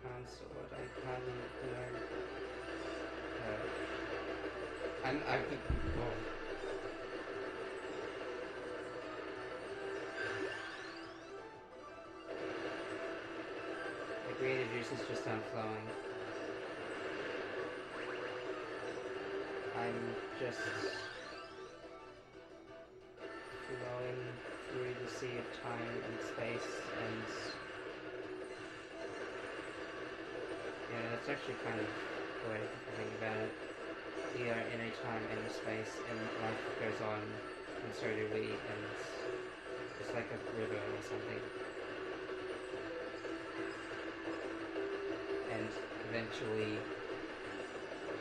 Town sword, I haven't learned. I've been. Oh. The creative juices just aren't flowing. I'm just flowing through the sea of time and space, and yeah, that's actually kind of the way to think about it. We are in a time and a space, and life goes on, and so do we, and it's like a river or something. And eventually,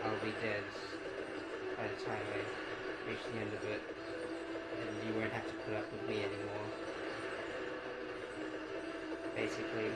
I'll be dead by the time I reach the end of it, and you won't have to put up with me anymore. Basically.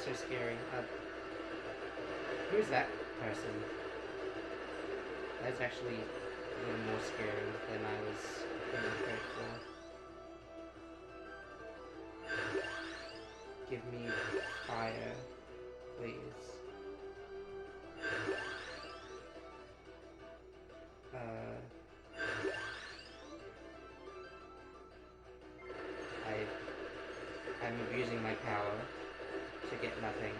So scary. Who's that person? That's actually a little more scary than I was giving credit for. Give me fire, please. I'm abusing my power to get nothing.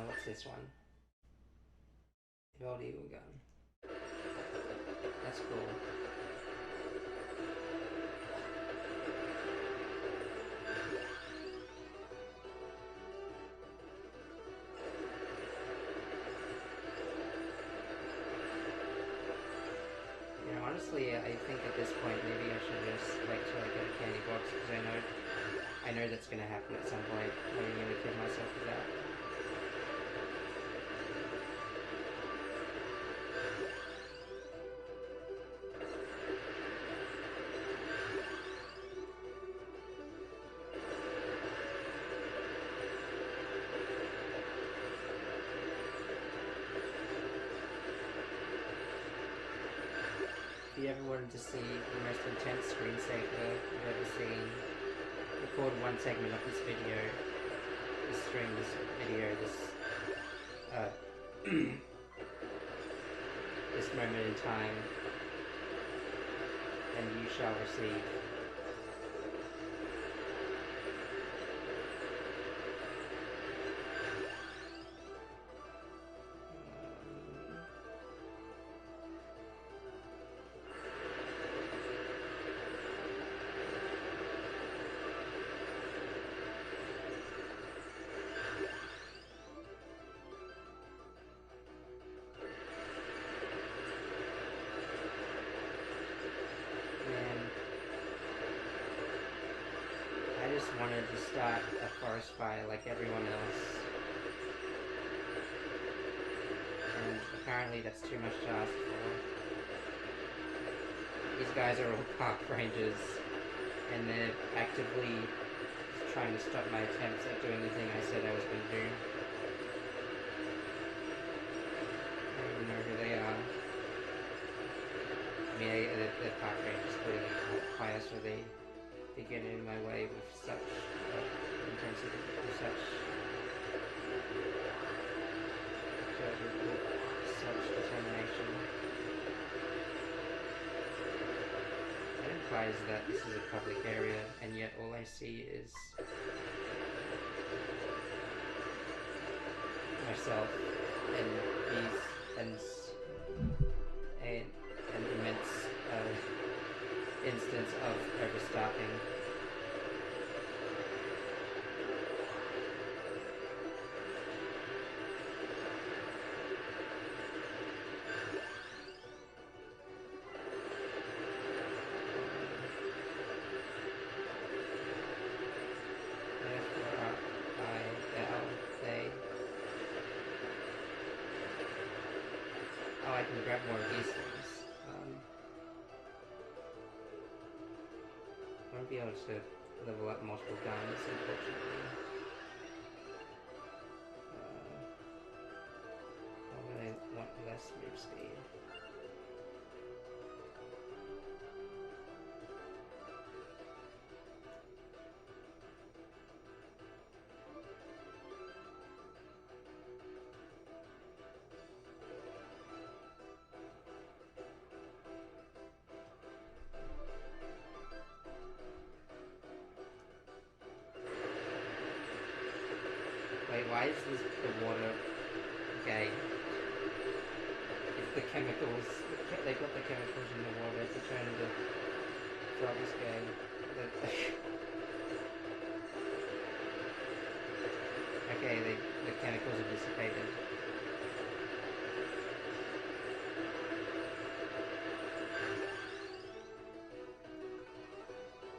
What's this one? The old eagle gun. That's cool. think at this point maybe I should just wait till I get a candy box because I know that's gonna happen at some point. I'm gonna kid myself with that. If you ever wanted to see the most intense screensaver you've ever seen, record one segment of this video, this string, this video, this moment in time, and you shall receive. I just wanted to start a forest fire like everyone else, and apparently that's too much to ask for. These guys are all park rangers, and they're actively trying to stop my attempts at doing the thing I said I was going to do. I don't even know who they are. I mean, the park rangers clearly require so they get in my way with such intensity, with such determination. It implies that this is a public area, and yet all I see is myself and an immense instance of overstaffing. Oh, I can grab more of these things. I won't be able to level up multiple guns, unfortunately. Or will I want less move speed? Wait, why is this the water gay? If the chemicals, they got the chemicals in the water to turn the frogs gay. Okay, the chemicals are dissipated.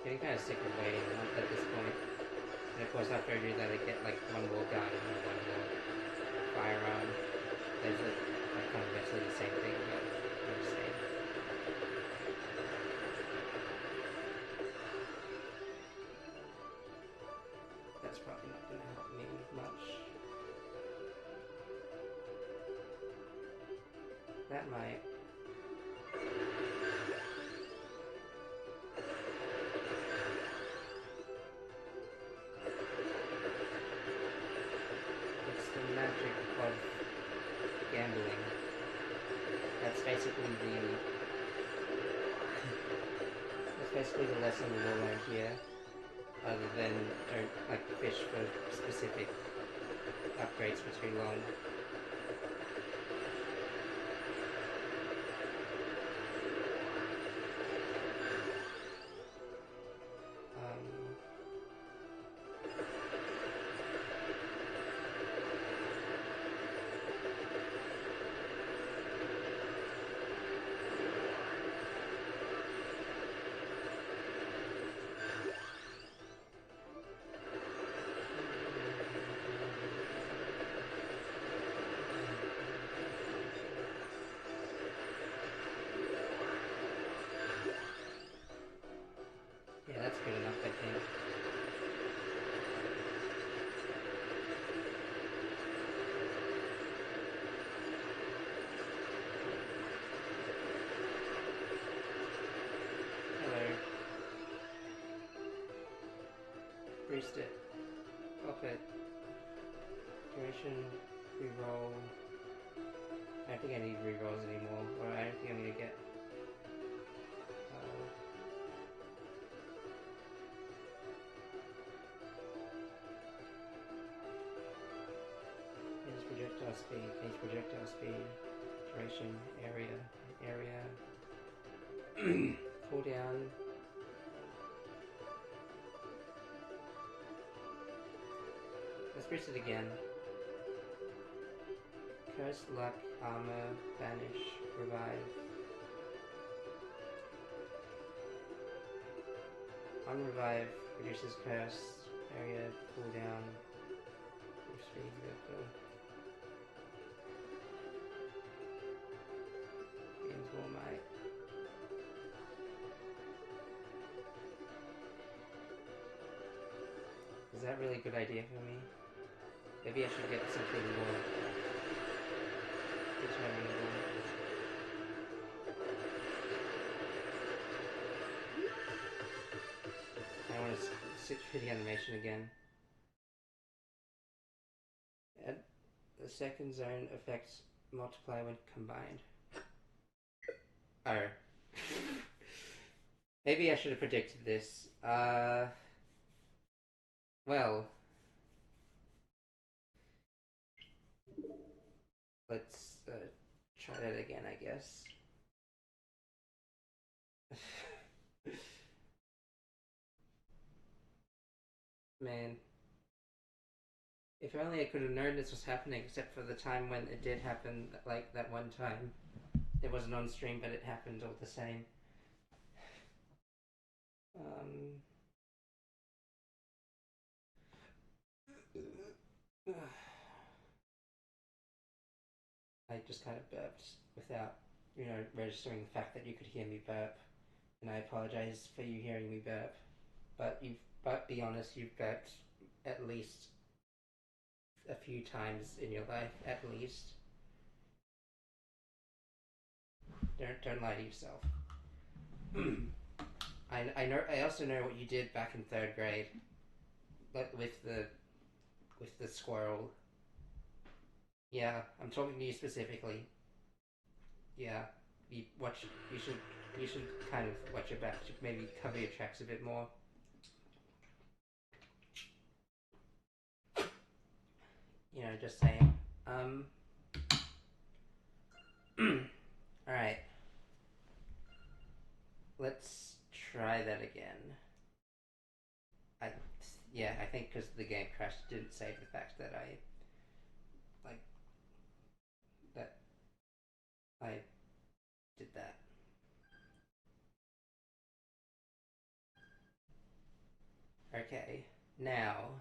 Getting kind of sick of waiting at this point. And of course, after I do that, I get like one more gun and one more firearm. There's like kind of basically the same thing, but I'm just saying. That's probably not going to help me much. That might. Magic of gambling. That's basically the lesson we will learn here. Other than don't like fish for specific upgrades for too long. Yeah, that's good enough, I think. Hello. Boost it. Up it. Duration. Reroll. I don't think I need rerolls anymore. Or I don't think I'm gonna get. Projectile speed, case projectile speed, duration, area, cooldown. Let's press it again. Curse, luck, armor, banish, revive. Unrevive reduces curse, area, cooldown, speed, more might. Is that really a good idea for me? Maybe I should get something more determinable. I want to sit through the animation again. Add the second zone effects multiply when combined. Oh. Maybe I should have predicted this. Well. Let's try that again, I guess. Man. If only I could have known this was happening, except for the time when it did happen, like that one time. It wasn't on stream, but it happened all the same. I just kind of burped without, registering the fact that you could hear me burp. And I apologize for you hearing me burp. But be honest, you've burped at least a few times in your life, at least. Don't lie to yourself. I know. I also know what you did back in 3rd grade, but with the squirrel. Yeah, I'm talking to you specifically. Yeah, you should kind of watch your back. You should maybe cover your tracks a bit more. Just saying. Alright. Let's try that again. I think because the game crashed, didn't save the fact that I did that. Okay, now,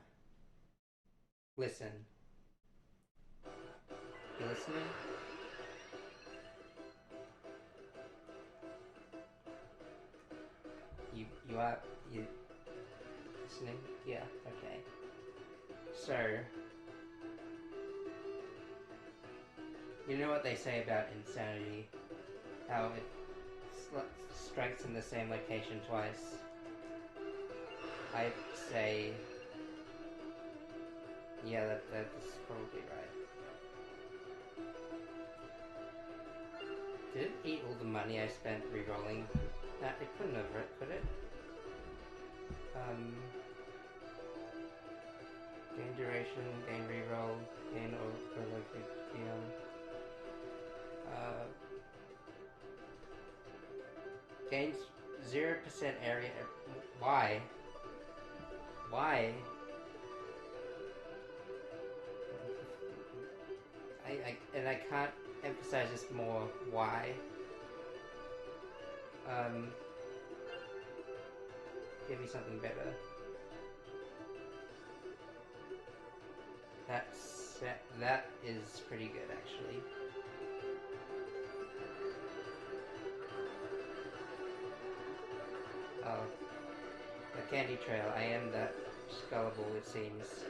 listen. You listening? You listening? Yeah, okay. So, you know what they say about insanity? How it strikes in the same location twice. I'd say, yeah, that's probably right. Did it eat all the money I spent re-rolling? Nah, it couldn't have, could it? Gain duration, gain reroll, gain overloaded PM. Gains 0% area. Why? Why? I can't emphasize this more. Why? Give me something better. That is pretty good, actually. Oh. A candy trail. I am that gullible, it seems.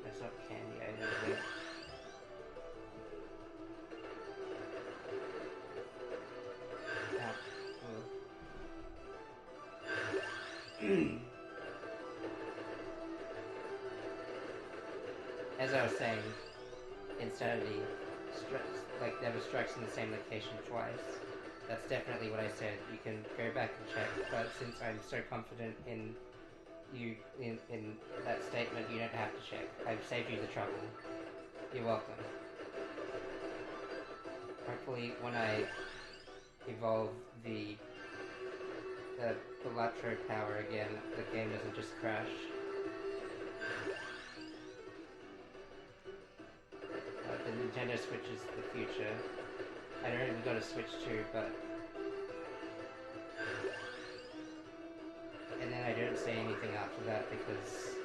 That's not candy, I don't think. As I was saying, insanity never strikes in the same location twice. That's definitely what I said. You can go back and check, but since I'm so confident in you in that statement, you don't have to check. I've saved you the trouble. You're welcome. Hopefully, when I evolve the balatro power again, the game doesn't just crash. The Nintendo Switch is the future. I don't know if we've got a Switch 2, but... And then I don't say anything after that because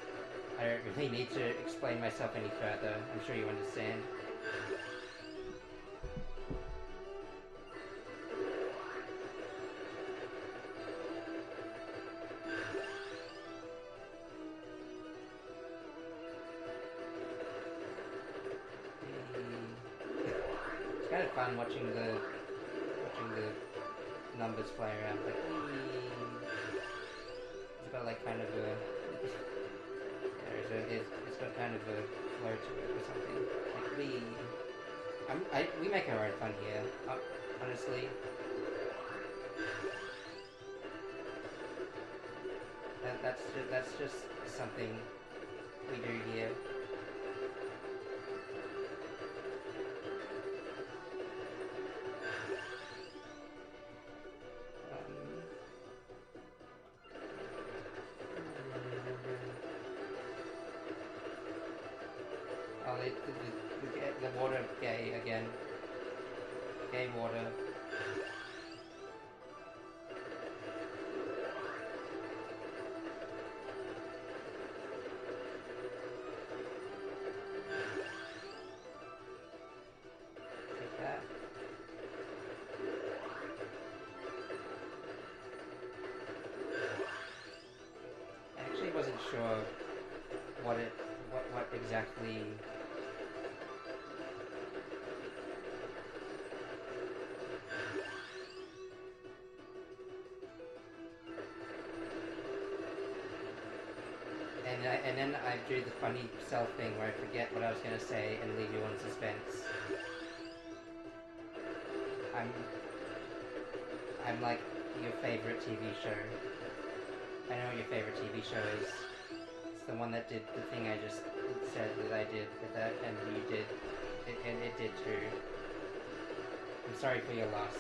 I don't really need to explain myself any further. I'm sure you understand. It's kind of fun watching the numbers fly around like it's got like kind of a it's got kind of a flow to it or something. Like we make our own fun here, honestly. That's just something we do here. Oh, the water gay again. Gay water. Take that. I actually wasn't sure what exactly and then I do the funny self thing where I forget what I was going to say and leave you on suspense. I'm like your favorite TV show. I know what your favorite TV show is. It's the one that did the thing I just said that I did, and you did, and it did too. I'm sorry for your loss.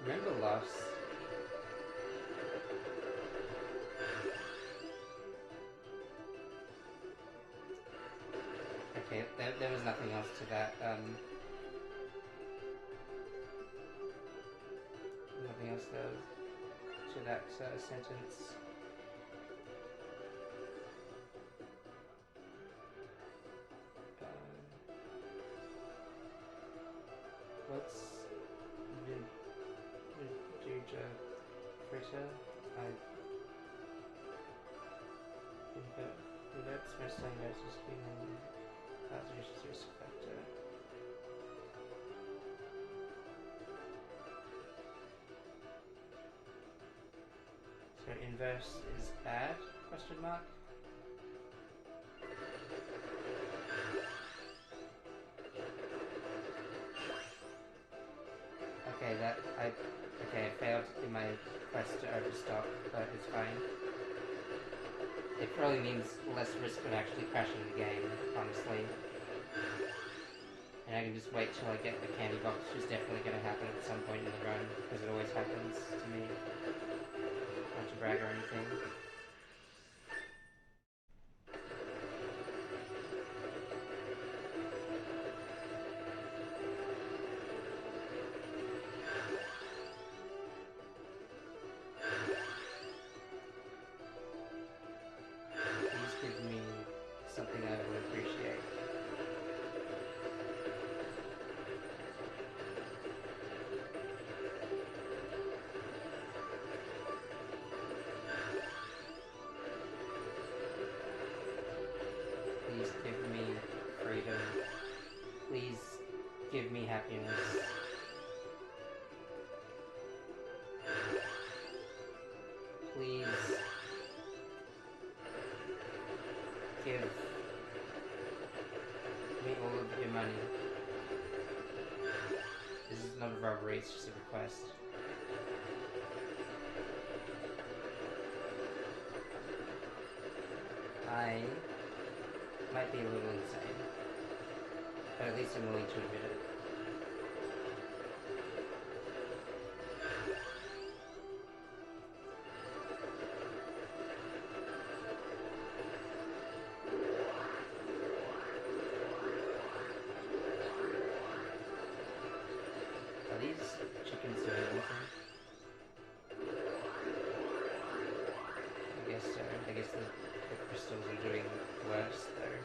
Remember loss? Okay, there was nothing else to that. Nothing else to that sentence. What's fritter? Inverts wrestling versus human hazardous risk factor. So inverse is bad? Question mark. Okay, I failed in my quest to overstock, but it's fine. It probably means less risk of actually crashing the game, honestly. And I can just wait till I get the candy box, which is definitely going to happen at some point in the run, because it always happens to me. Not to brag or anything. appreciate. Please give me freedom. Please give me happiness. Please give me all of your money. This is not a robbery, it's just a request. I might be a little insane, but at least I'm willing to admit it. Are these chickens doing anything? I guess so. I guess the crystals are doing worse though.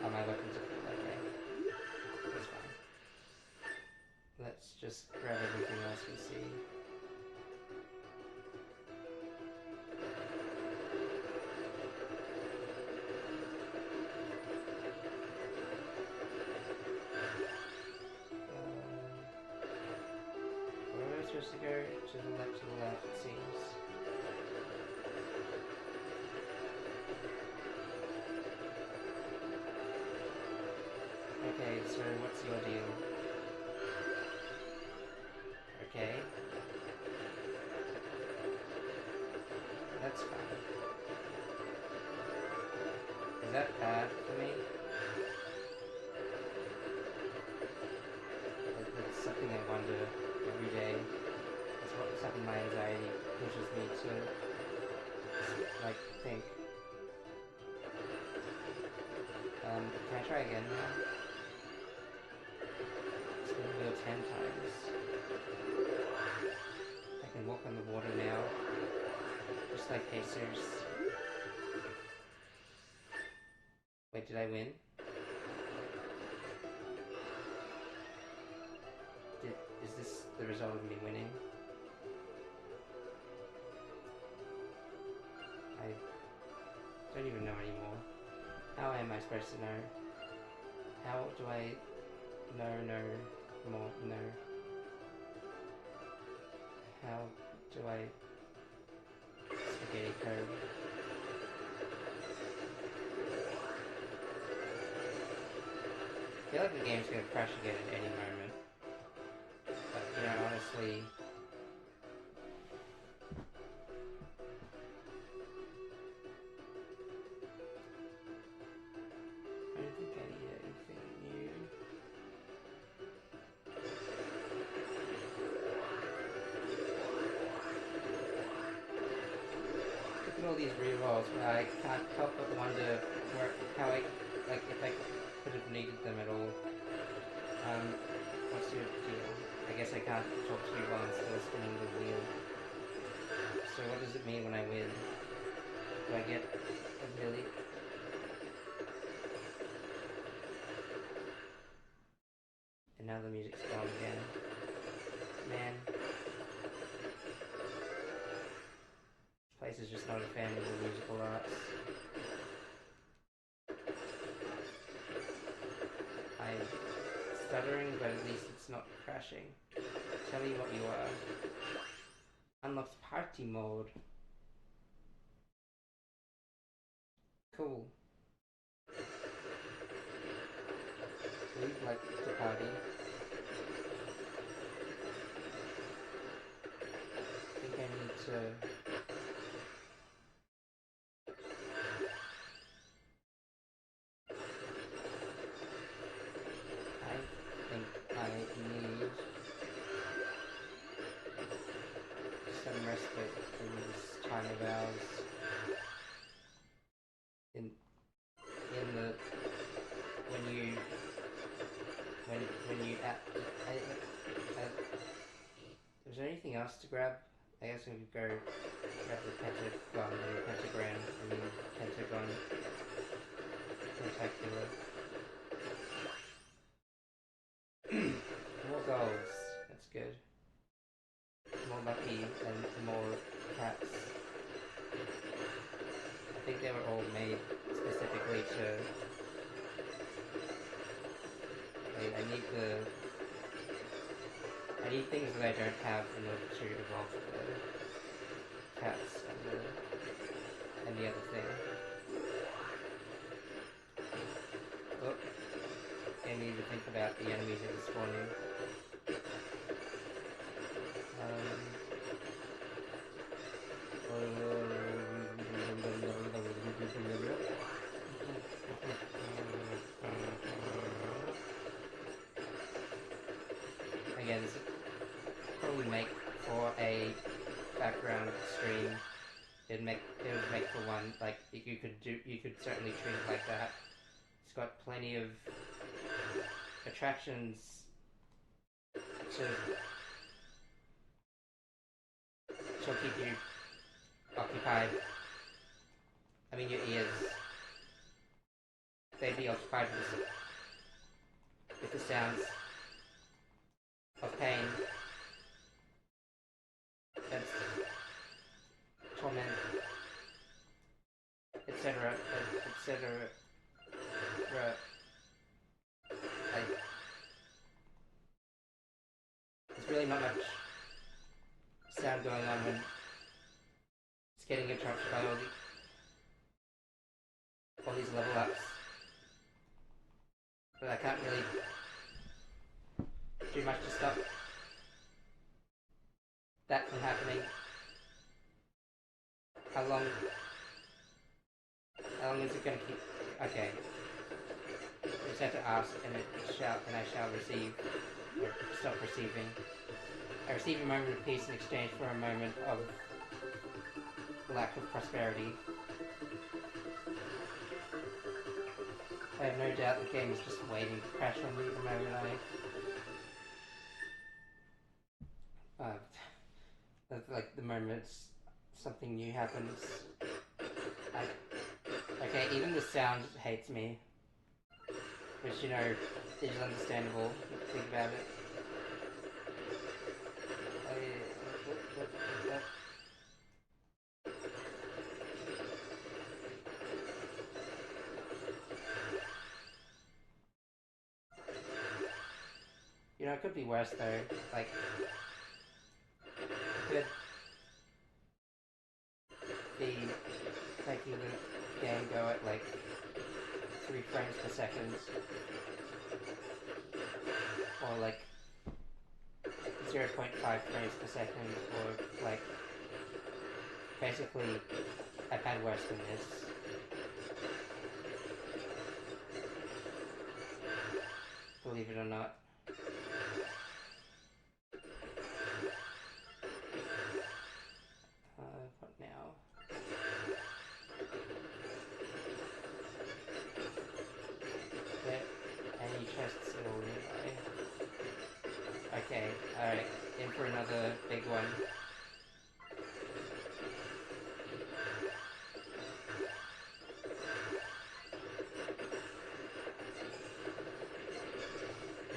Oh, my weapons are full. Okay. That's fine. Let's just grab everything else we see. Where am I supposed to go? To the left, it seems. Okay, so what's your deal? Okay. That's fine. Is that bad for me? That's something I wonder every day. It's something my anxiety pushes me to, like, think. Can I try again now? It's been wheel 10 times. I can walk on the water now. Just like Jesus. Wait, did I win? Is this the result of me winning? I don't even know anymore. How am I supposed to know? How do I know more? No. How do I spaghetti code? I feel like the game's gonna crash again at any moment. But, you know, honestly... I don't think I need anything new. Look at all these rerolls where I can't help but wonder how I, like, if I could have needed them at all. What's your deal? I guess I can't talk to you while I'm still spinning the wheel. So what does it mean when I win? Do I get a milli? And now the music's gone again. Man. This place is just not a fan of the musical arts. I'm stuttering, but at least it's not crashing. Tell me what you are. Unlocked party mode. Cool. We'd like to party. I think I need to... some respite from this time of ours. In the when you else to grab? I guess we could go grab the pentagon and the pentagram and then pentagon tentacular. More golds, that's good. More lucky and more cats. I think they were all made specifically to... Wait, I need things that I don't have in order to evolve the cats and the other thing. Oh, I need to think about the enemies that are spawning. Again, this would probably make for a background stream. It would make for one, like, you could certainly treat it like that. It's got plenty of attractions she'll keep you occupied. I mean, your ears, they'd be occupied with the sounds of pain and torment, etc., etc. There's really not much sound going on when it's getting interrupted by all these level ups. But I can't really do much to stop that from happening. How long is it going to keep? Okay. I just have to ask, and I shall receive, or stop receiving. I receive a moment of peace in exchange for a moment of lack of prosperity. I have no doubt the game is just waiting to crash on me the moment like the moment something new happens. Okay, even the sound hates me. Which, you know, is understandable if you think about it. You know, it could be worse though. Like, it could be making the game go at like 3 frames per second, or like 0.5 frames per second, or like basically I've had worse than this. Believe it or not. What now? There any chests at all nearby? Okay, alright, in for another big one.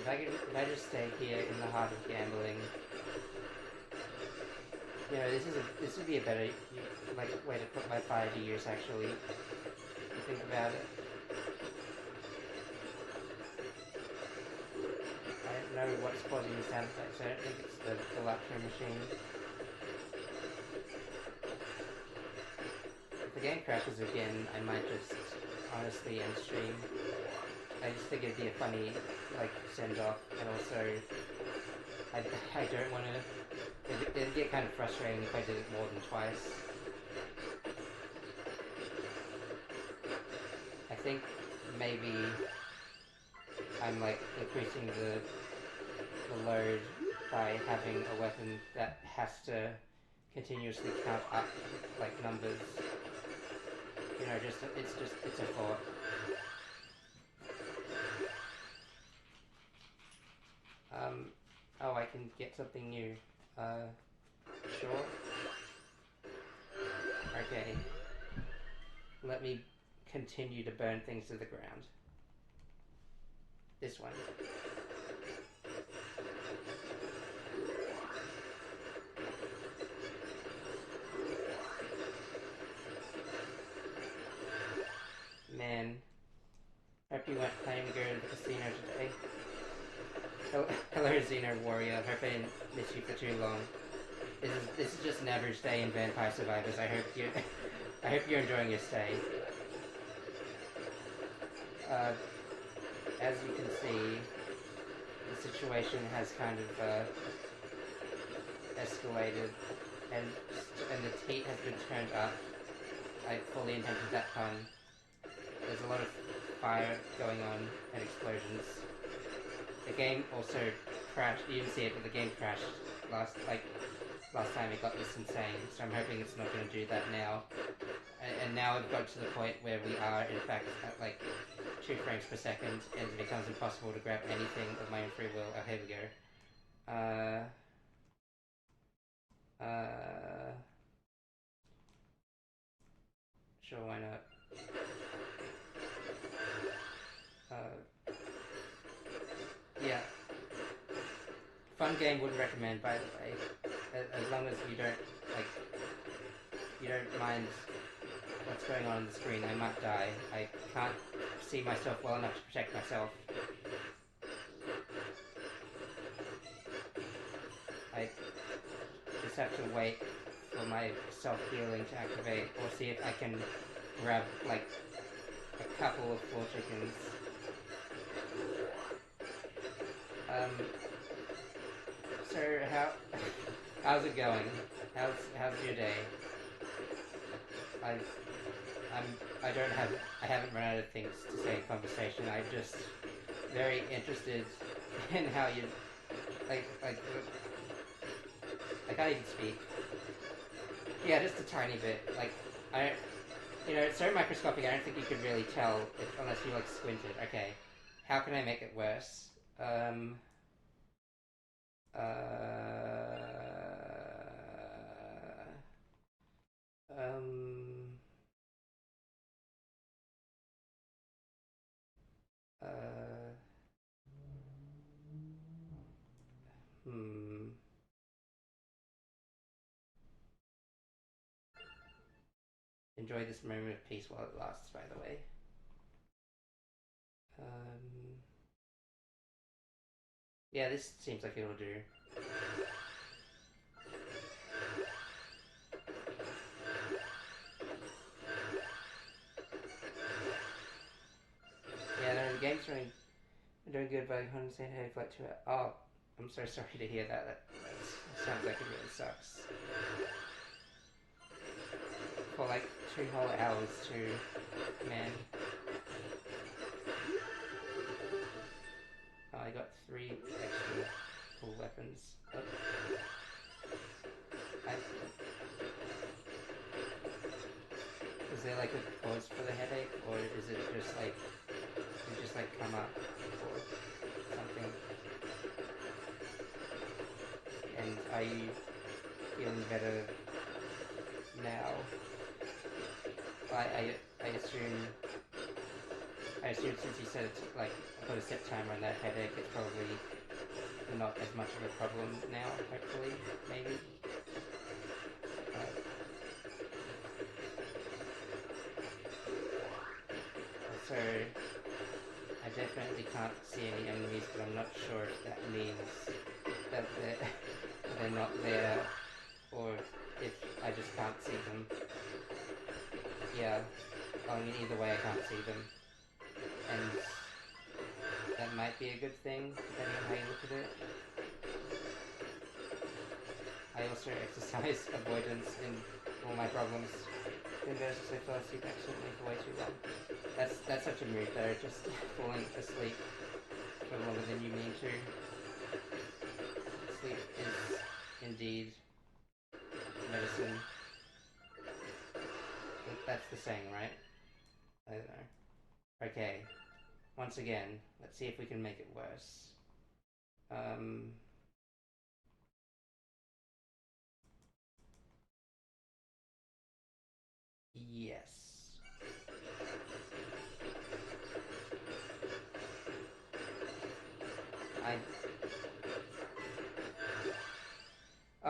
If I just stay here in the heart of gambling, you know, this would be a better way to put my fire to use actually. If you think about it. I don't know what's causing the sound effects. I don't think it's the balatro machine. If the game crashes again, I might just honestly end stream. I just think it'd be a funny, like, send-off, and also, I don't want to, it'd get kind of frustrating if I did it more than twice. I think maybe I'm, like, increasing the load by having a weapon that has to continuously count up, like, numbers. You know, it's a thought. Oh, I can get something new. Sure. Okay. Let me continue to burn things to the ground. This one. Man. Hope you weren't planning to go to the casino today. Hello, Xeno Warrior. Hope I didn't miss you for too long. This is just an average day in Vampire Survivors. I hope you're enjoying your stay. As you can see, the situation has kind of escalated, and the heat has been turned up. I fully intended that pun. There's a lot of fire going on and explosions. The game also crashed. You didn't see it, but the game crashed last time it got this insane. So I'm hoping it's not going to do that now. And now we've got to the point where we are, in fact, at like 2 frames per second, and it becomes impossible to grab anything of my own free will. Oh, here we go. Sure, why not? Yeah. Fun game, wouldn't recommend, by the way. As long as you don't mind what's going on the screen. I might die. I can't see myself well enough to protect myself. I just have to wait for my self-healing to activate, or see if I can grab, like, a couple of floor chickens. So how's it going? How's your day? I haven't run out of things to say in conversation. I'm just very interested in how you, I can't even speak. Yeah, just a tiny bit. Like, it's so microscopic, I don't think you could really tell unless you, like, squinted. Okay. How can I make it worse? Enjoy this moment of peace while it lasts, by the way. Yeah, this seems like it'll do. Yeah, no, the game's doing good, but I couldn't say hey, flight to it. Oh, I'm so sorry to hear that. That sounds like it really sucks. For like 2 whole hours too, man. Oh, I got 3 extra cool weapons. Oh. Is there like a cause for the headache, or is it just like you just like come up or something? And are you feeling better now? I assume since you said it's like put a set timer on that headache, it's probably not as much of a problem now. Hopefully, maybe. So I definitely can't see any enemies, but I'm not sure if that means that they're not there, or if I just can't see them. Yeah, I mean, either way I can't see them, and that might be a good thing, depending on how you look at it. I also exercise avoidance in all my problems. Conversely, I fell asleep accidentally for way too long. That's such a mood though, just falling asleep for longer than you mean to. Sleep is indeed medicine. That's the saying, right? I don't know. Okay. Once again, let's see if we can make it worse.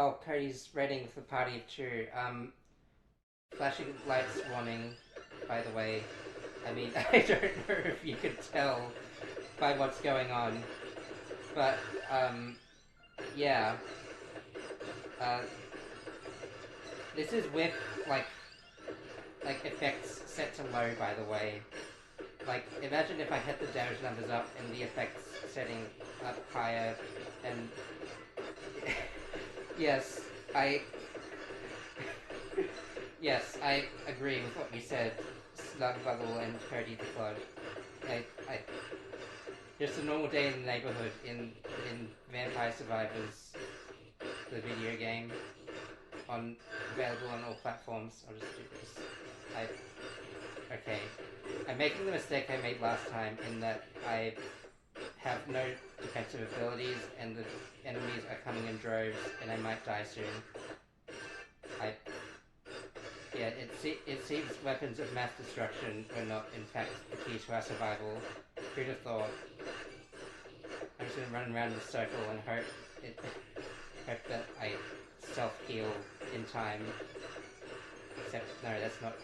Oh, Cody's raiding with the party of two. Flashing lights warning, by the way. I mean, I don't know if you could tell by what's going on, but, yeah. Uh, this is with, like effects set to low, by the way. Like, imagine if I had the damage numbers up and the effects setting up higher, and yes, I yes, I agree with what you said, Snugbuggle and Cody the Clod. I just a normal day in the neighborhood in Vampire Survivors, the video game, available on all platforms. I'll just do this. Okay. I'm making the mistake I made last time in that I have no defensive abilities and the enemies are coming in droves and I might die soon. Yeah, it seems weapons of mass destruction were not in fact the key to our survival. Who'd have thought? I'm just gonna run around in a circle and hope that I self-heal in time. Except, no, that's not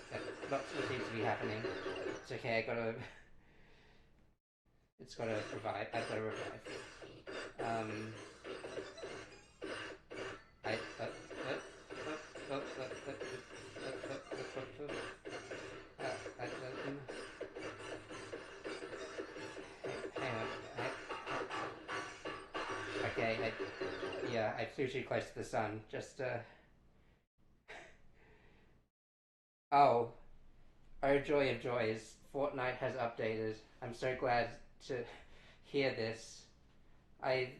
what seems to be happening. It's okay, it's gotta revive. I've gotta revive. I, hang on. Okay, yeah, I flew too close to the sun. Just, oh. Oh, joy of joys. Fortnite has updated. I'm so glad to hear this. I.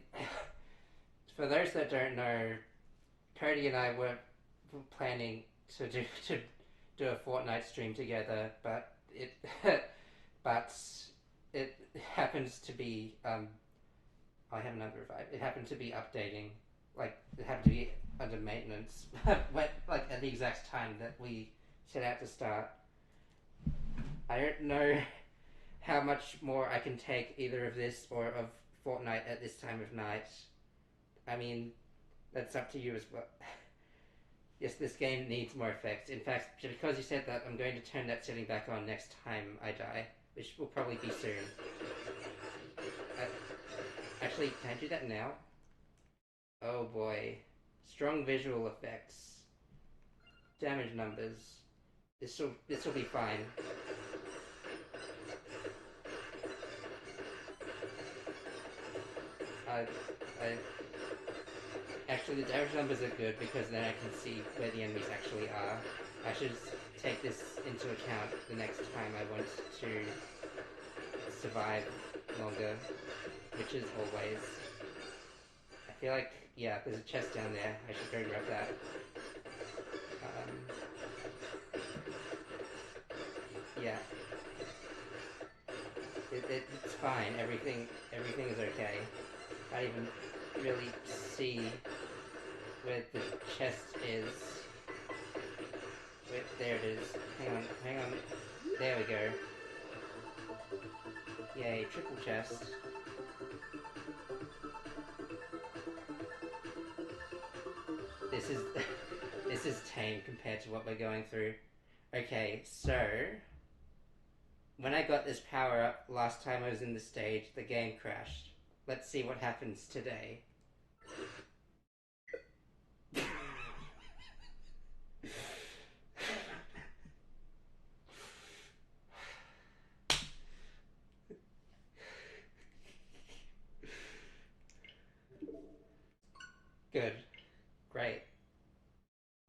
For those that don't know, Cody and I were planning to do a Fortnite stream together, but but it happens to be I have another revive. It happened to be updating, like it happened to be under maintenance, like at the exact time that we set out to start. I don't know how much more I can take either of this or of Fortnite at this time of night. I mean, that's up to you as well. Yes, this game needs more effects. In fact, because you said that, I'm going to turn that setting back on next time I die, which will probably be soon. Actually, can I do that now? Oh boy. Strong visual effects. Damage numbers. This'll be fine. Actually, the damage numbers are good because then I can see where the enemies actually are. I should take this into account the next time I want to survive longer, which is always. I feel like, yeah, there's a chest down there. I should go grab that. Yeah. It's fine. Everything is okay. I even really see where the chest is. Wait, there it is. Hang on. There we go. Yay, triple chest. This is tame compared to what we're going through. Okay, so when I got this power up last time I was in the stage, the game crashed. Let's see what happens today. Good. Great.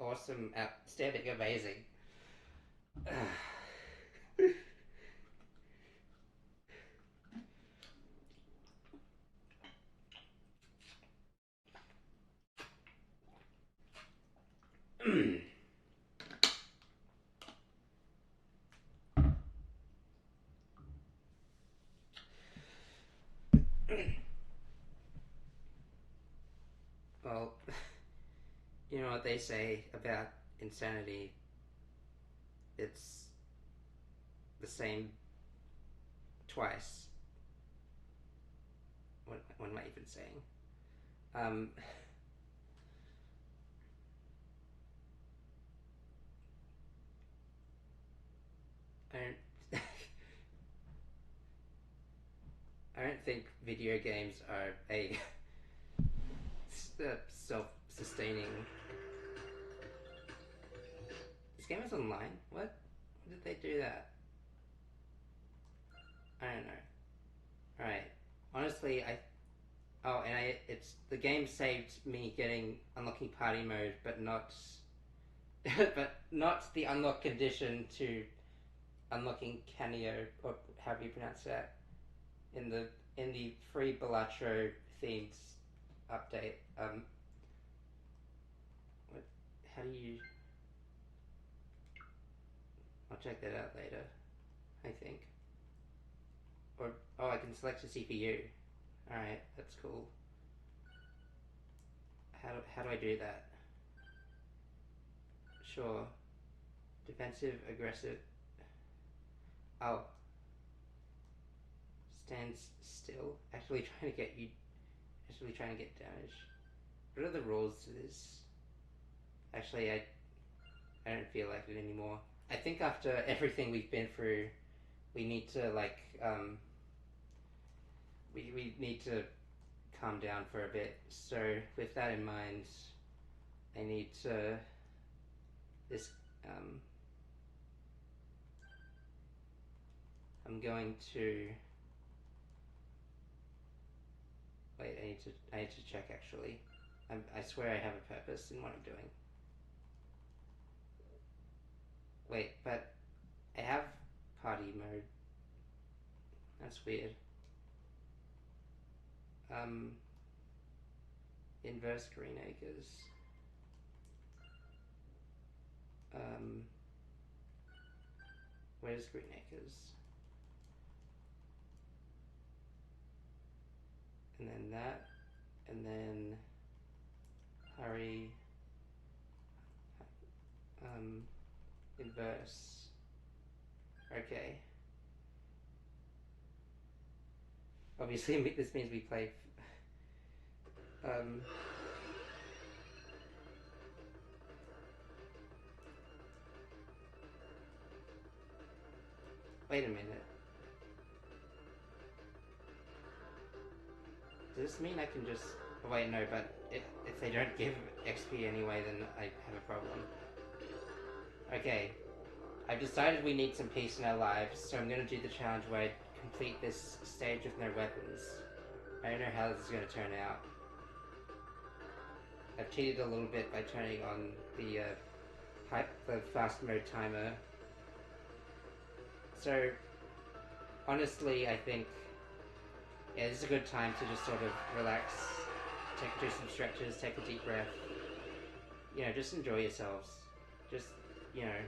Awesome. Outstanding. Amazing. Well, you know what they say about insanity? It's the same twice. What am I even saying? I don't. I don't think video games are a self-sustaining. This game is online. What? When did they do that? I don't know. All right. Honestly, it's the game saved me getting unlocking party mode, but not, but not the unlock condition to unlocking Canio, or however you pronounce that, in the free Balatro themed update. What? How do you? I'll check that out later. I think. Or I can select a CPU. All right, that's cool. How do I do that? Sure. Defensive, aggressive. Oh. Stands still. Actually trying to get you. Actually trying to get damage. What are the rules to this? Actually, I don't feel like it anymore. I think after everything we've been through, we need to we need to calm down for a bit. So with that in mind, I need to I'm going to wait. I need to check actually. I swear I have a purpose in what I'm doing. Wait, but I have party mode. That's weird. Inverse Green Acres. Where's Green Acres? And then that, and then hurry. Inverse. Okay. Obviously, this means we play. Wait a minute. Does this mean I can just? Oh, wait, no. But if they don't give XP anyway, then I have a problem. Okay. I've decided we need some peace in our lives, so I'm going to do the challenge where I complete this stage with no weapons. I don't know how this is going to turn out. I've cheated a little bit by turning on the fast mode timer. So, honestly, I think this is a good time to just sort of relax, do some stretches, take a deep breath. You know, just enjoy yourselves. Just, you know.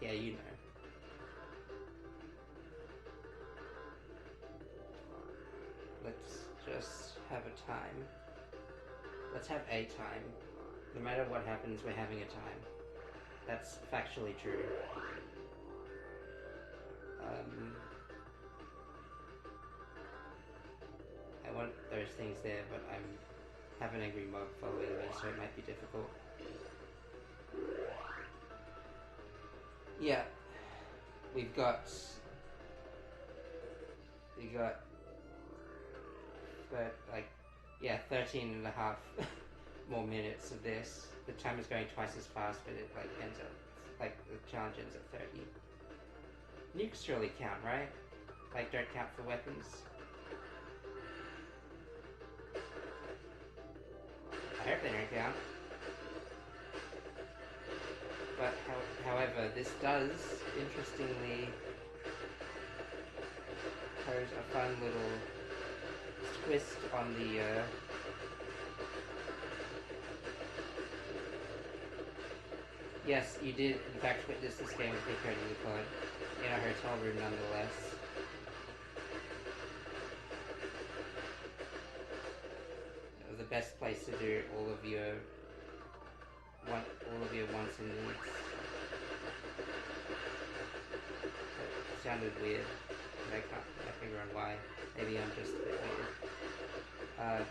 Yeah, you know. Let's just have a time. Let's have a time. No matter what happens, we're having a time. That's factually true. I want those things there, but I have an angry mob following me, so it might be difficult. Yeah, we've got 13 and a half more minutes of this. The time is going twice as fast, but it ends up the challenge ends at 30. Nukes surely count, right? Don't count for weapons. I hope they don't count. But however, this does interestingly pose a fun little twist on the yes, you did in fact witness this game with me coding the code in a hotel room nonetheless. It was the best place to do all of your wants and needs. It sounded weird. I can't figure out why. Maybe I'm just a bit weird.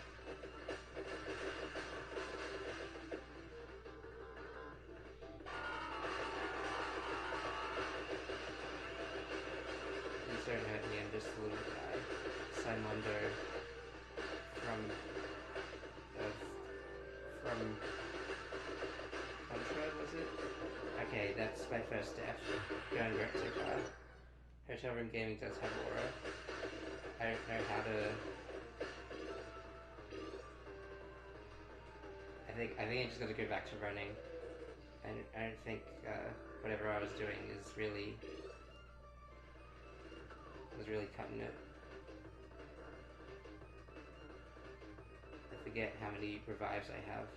Mondo from Contra, was it? Okay, that's my first step. Going great so far. Hotel Room Gaming does have aura. I don't know how to... I think I just gotta go back to running. I don't think whatever I was doing was really cutting it. I forget how many revives I have.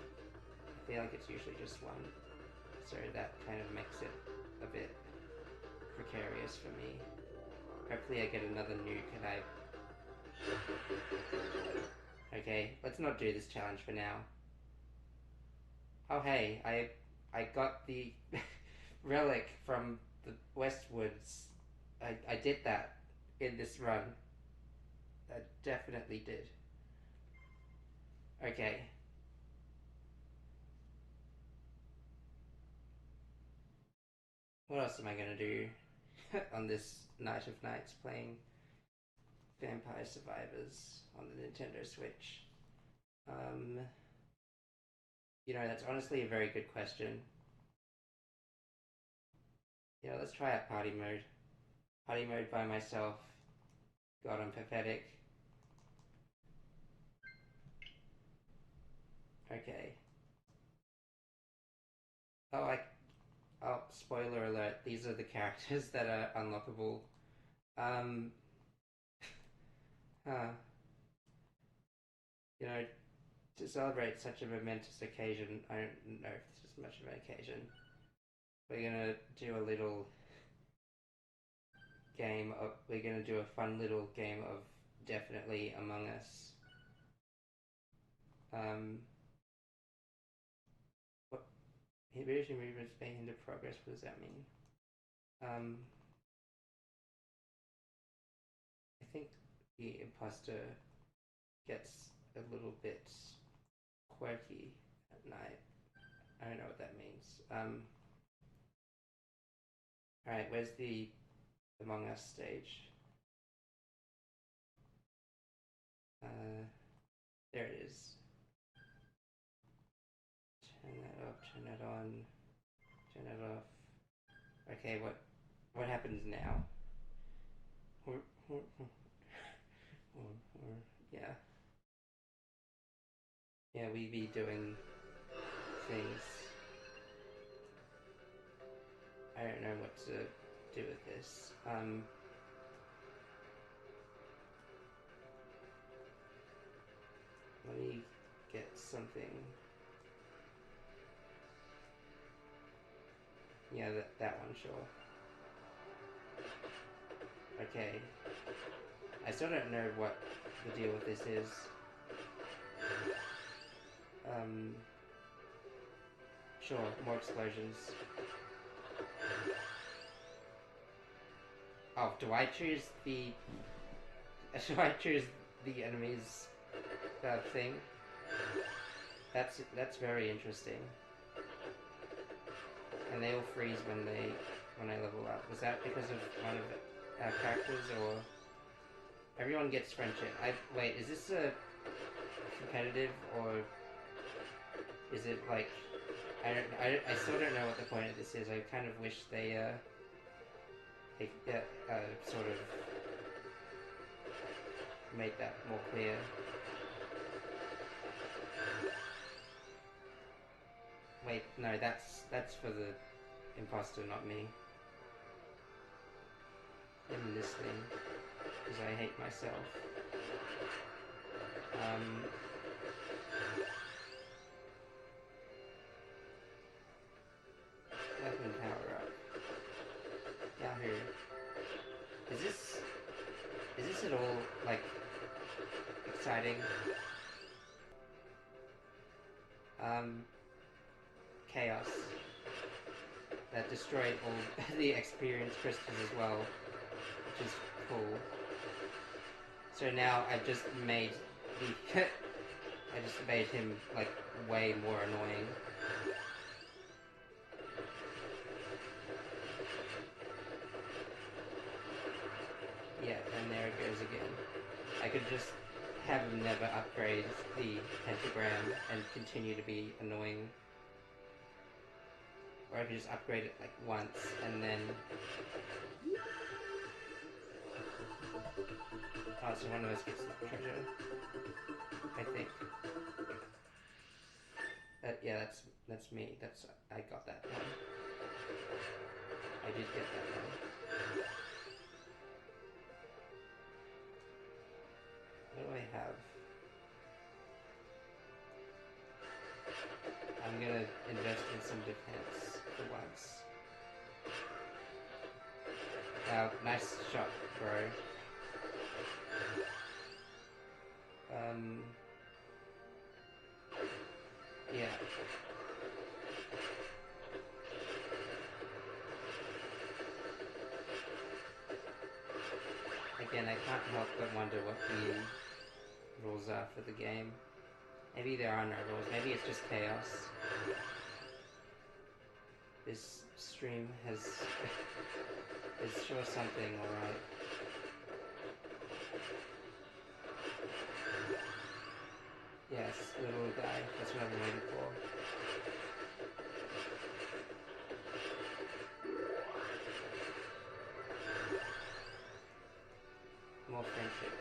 I feel like it's usually just one. So that kind of makes it a bit precarious for me. Hopefully I get another nuke and Okay, let's not do this challenge for now. Oh hey, I got the relic from the Westwoods. I did that in this run. I definitely did. Okay. What else am I gonna do on this night of nights playing Vampire Survivors on the Nintendo Switch? You know, that's honestly a very good question. Yeah, let's try out party mode. Party mode by myself. God, I'm pathetic. Okay. Oh, spoiler alert, these are the characters that are unlockable. You know, to celebrate such a momentous occasion, I don't know if this is much of an occasion. We're gonna do a little game of, we're gonna do a fun little game of Definitely Among Us. What? Inhibition movements may hinder progress, what does that mean? I think the imposter gets a little bit quirky at night. I don't know what that means. Alright, where's the Among Us stage? There it is. Turn that up, turn that on, turn that off. Okay, what happens now? Yeah. Yeah, we be doing things. I don't know what to do with this. Let me get something. Yeah, that one, sure. Okay. I still don't know what the deal with this is. Sure, more explosions. Oh, do I choose the enemy's thing? That's very interesting. And they all freeze when I level up. Was that because of one of our characters, or everyone gets friendship? Wait, is this a competitive, or is it like I still don't know what the point of this is. I kind of wish they sort of made that more clear. Wait, no, that's for the imposter, not me. In this thing, because I hate myself. Weapon power up. Yahoo. Is this at all, like, exciting? Chaos. That destroyed all the experience crystals as well, which is cool. So now I've just made I just made him, like, way more annoying. Yeah, and there it goes again. I could just have him never upgrade the pentagram and continue to be annoying. Or I could just upgrade it like once and then... Oh, so one of us gets the treasure. I think. Yeah, that's me. I got that one. I did get that one. What do I have? I'm gonna invest in some defense for once. Nice shot, bro. Yeah. Again, I can't help but wonder what the rules are for the game. Maybe there are no rules, maybe it's just chaos. This stream is sure something, alright. Yes, little guy, that's what I've been waiting for. More friendship.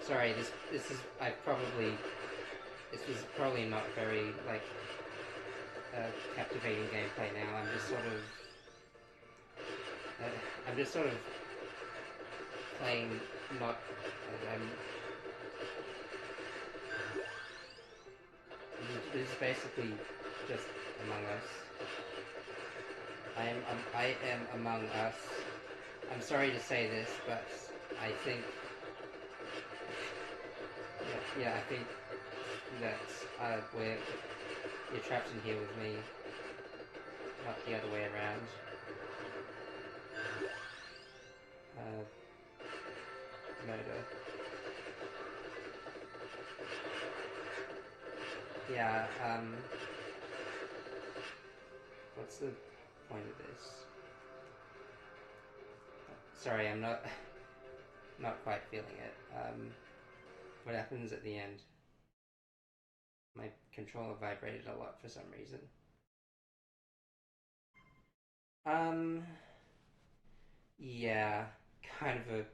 Sorry, this was probably not very, like, captivating gameplay now. I'm just sort of playing not, this is basically just Among Us. I am Among Us. I'm sorry to say this, but I think, yeah, I think that where you're trapped in here with me, not the other way around. Murder. Yeah, what's the point of this? Sorry, I'm not quite feeling it. What happens at the end? My controller vibrated a lot for some reason. Yeah, kind of a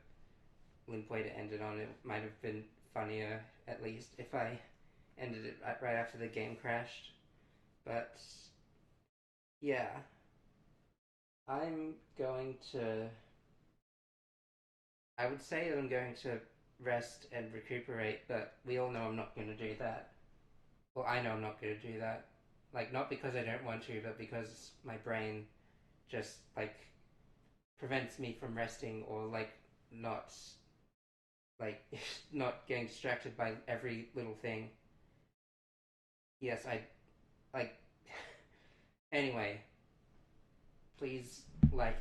limp way to end it on. It might have been funnier, at least, if I ended it right after the game crashed. But, yeah. I'm going to... I would say that I'm going to rest and recuperate, but we all know I'm not going to do that. Well, I know I'm not going to do that. Like, not because I don't want to, but because my brain just, like, prevents me from resting or, like, not not getting distracted by every little thing. Yes, like, anyway, please like